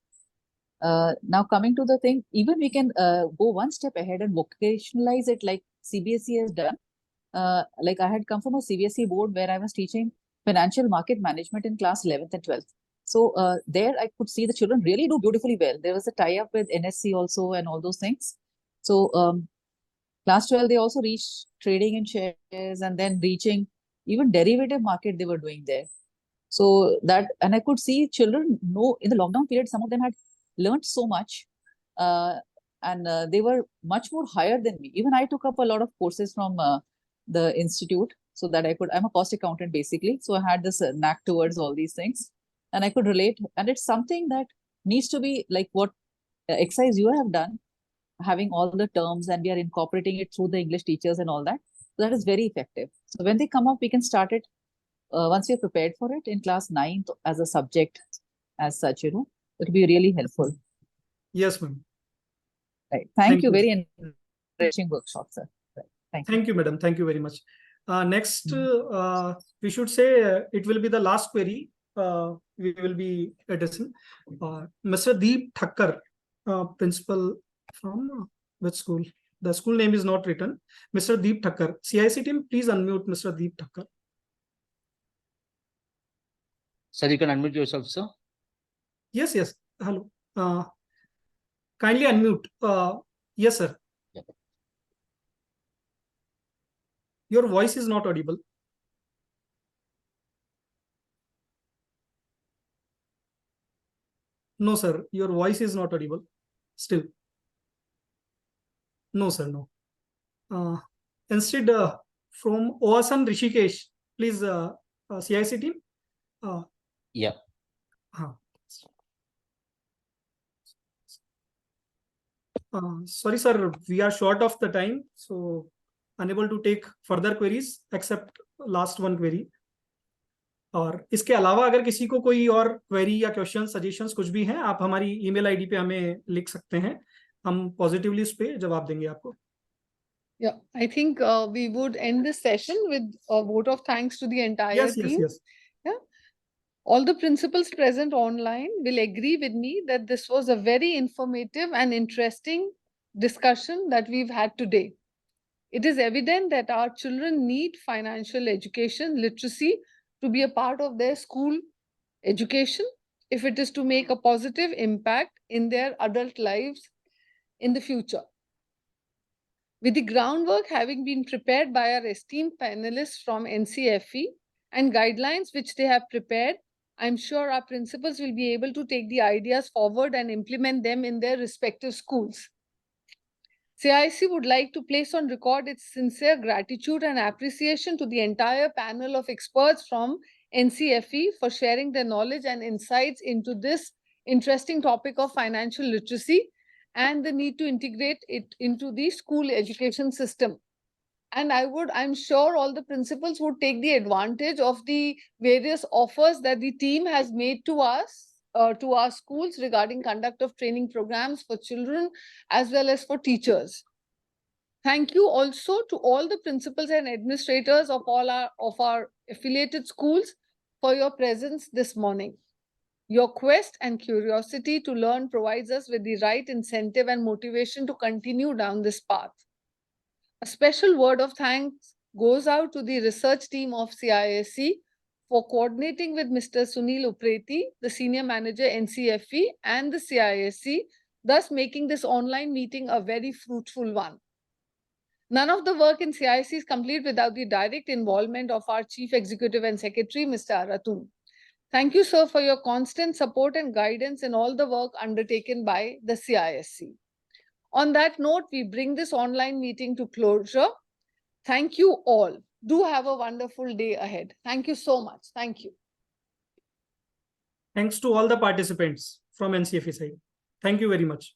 Now coming to the thing, even we can go one step ahead and vocationalize it like CBSE has done. Like I had come from a CBSE board where I was teaching financial market management in class 11th and 12th. So there I could see the children really do beautifully well. There was a tie-up with NSC also and all those things. So class 12, they also reached trading in shares and then reaching even derivative market they were doing there. So that, and I could see children know in the lockdown period, some of them had learned so much and they were much more higher than me. Even I took up a lot of courses from the institute so that I'm a cost accountant basically. So I had this knack towards all these things and I could relate. And it's something that needs to be like what exercise you have done, having all the terms and we are incorporating it through the English teachers and all that. So that is very effective. So when they come up, we can start it once we are prepared for it in class 9th as a subject as such, it will be really helpful. Yes, ma'am. Right. Thank you. Very enriching workshop, sir. Right. Thank you, madam. Thank you very much. Next, we should say it will be the last query we will be addressing. Mr. Deep Thakkar, principal from which school? The school name is not written. Mr. Deep Thakkar. CIC team, please unmute Mr. Deep Thakkar. Sir, you can unmute yourself, sir. Yes, yes. Hello. Kindly unmute. Yes, sir. Yeah. Your voice is not audible. No, sir. Your voice is not audible. Still. No, sir. No. Instead, from Oasan Rishikesh, please, CIC team. Yeah. Sorry, sir. We are short of the time, so unable to take further queries except last one query. और इसके अलावा अगर किसी को कोई और query या question suggestions कुछ भी हैं, आप हमारी ईमेल आईडी पे हमें लिख सकते हैं. हम पॉजिटिवली उस पे जवाब देंगे आपको. Yeah, I think we would end this session with a vote of thanks to the entire team. Yes. Yeah. All the principals present online will agree with me that this was a very informative and interesting discussion that we've had today. It is evident that our children need financial education, literacy, to be a part of their school education if it is to make a positive impact in their adult lives in the future. With the groundwork having been prepared by our esteemed panelists from NCFE and guidelines which they have prepared, I'm sure our principals will be able to take the ideas forward and implement them in their respective schools. CIC would like to place on record its sincere gratitude and appreciation to the entire panel of experts from NCFE for sharing their knowledge and insights into this interesting topic of financial literacy and the need to integrate it into the school education system. And I'm sure all the principals would take the advantage of the various offers that the team has made to us, to our schools regarding conduct of training programs for children as well as for teachers. Thank you also to all the principals and administrators of all our affiliated schools for your presence this morning. Your quest and curiosity to learn provides us with the right incentive and motivation to continue down this path. A special word of thanks goes out to the research team of CISE for coordinating with Mr. Sunil Upreti, the Senior Manager NCFE, and the CISE, thus making this online meeting a very fruitful one. None of the work in CISE is complete without the direct involvement of our Chief Executive and Secretary, Mr. Aratun. Thank you, sir, for your constant support and guidance in all the work undertaken by the CISE. On that note, we bring this online meeting to closure. Thank you all. Do have a wonderful day ahead. Thank you so much. Thank you. Thanks to all the participants from NCFE side. Thank you very much.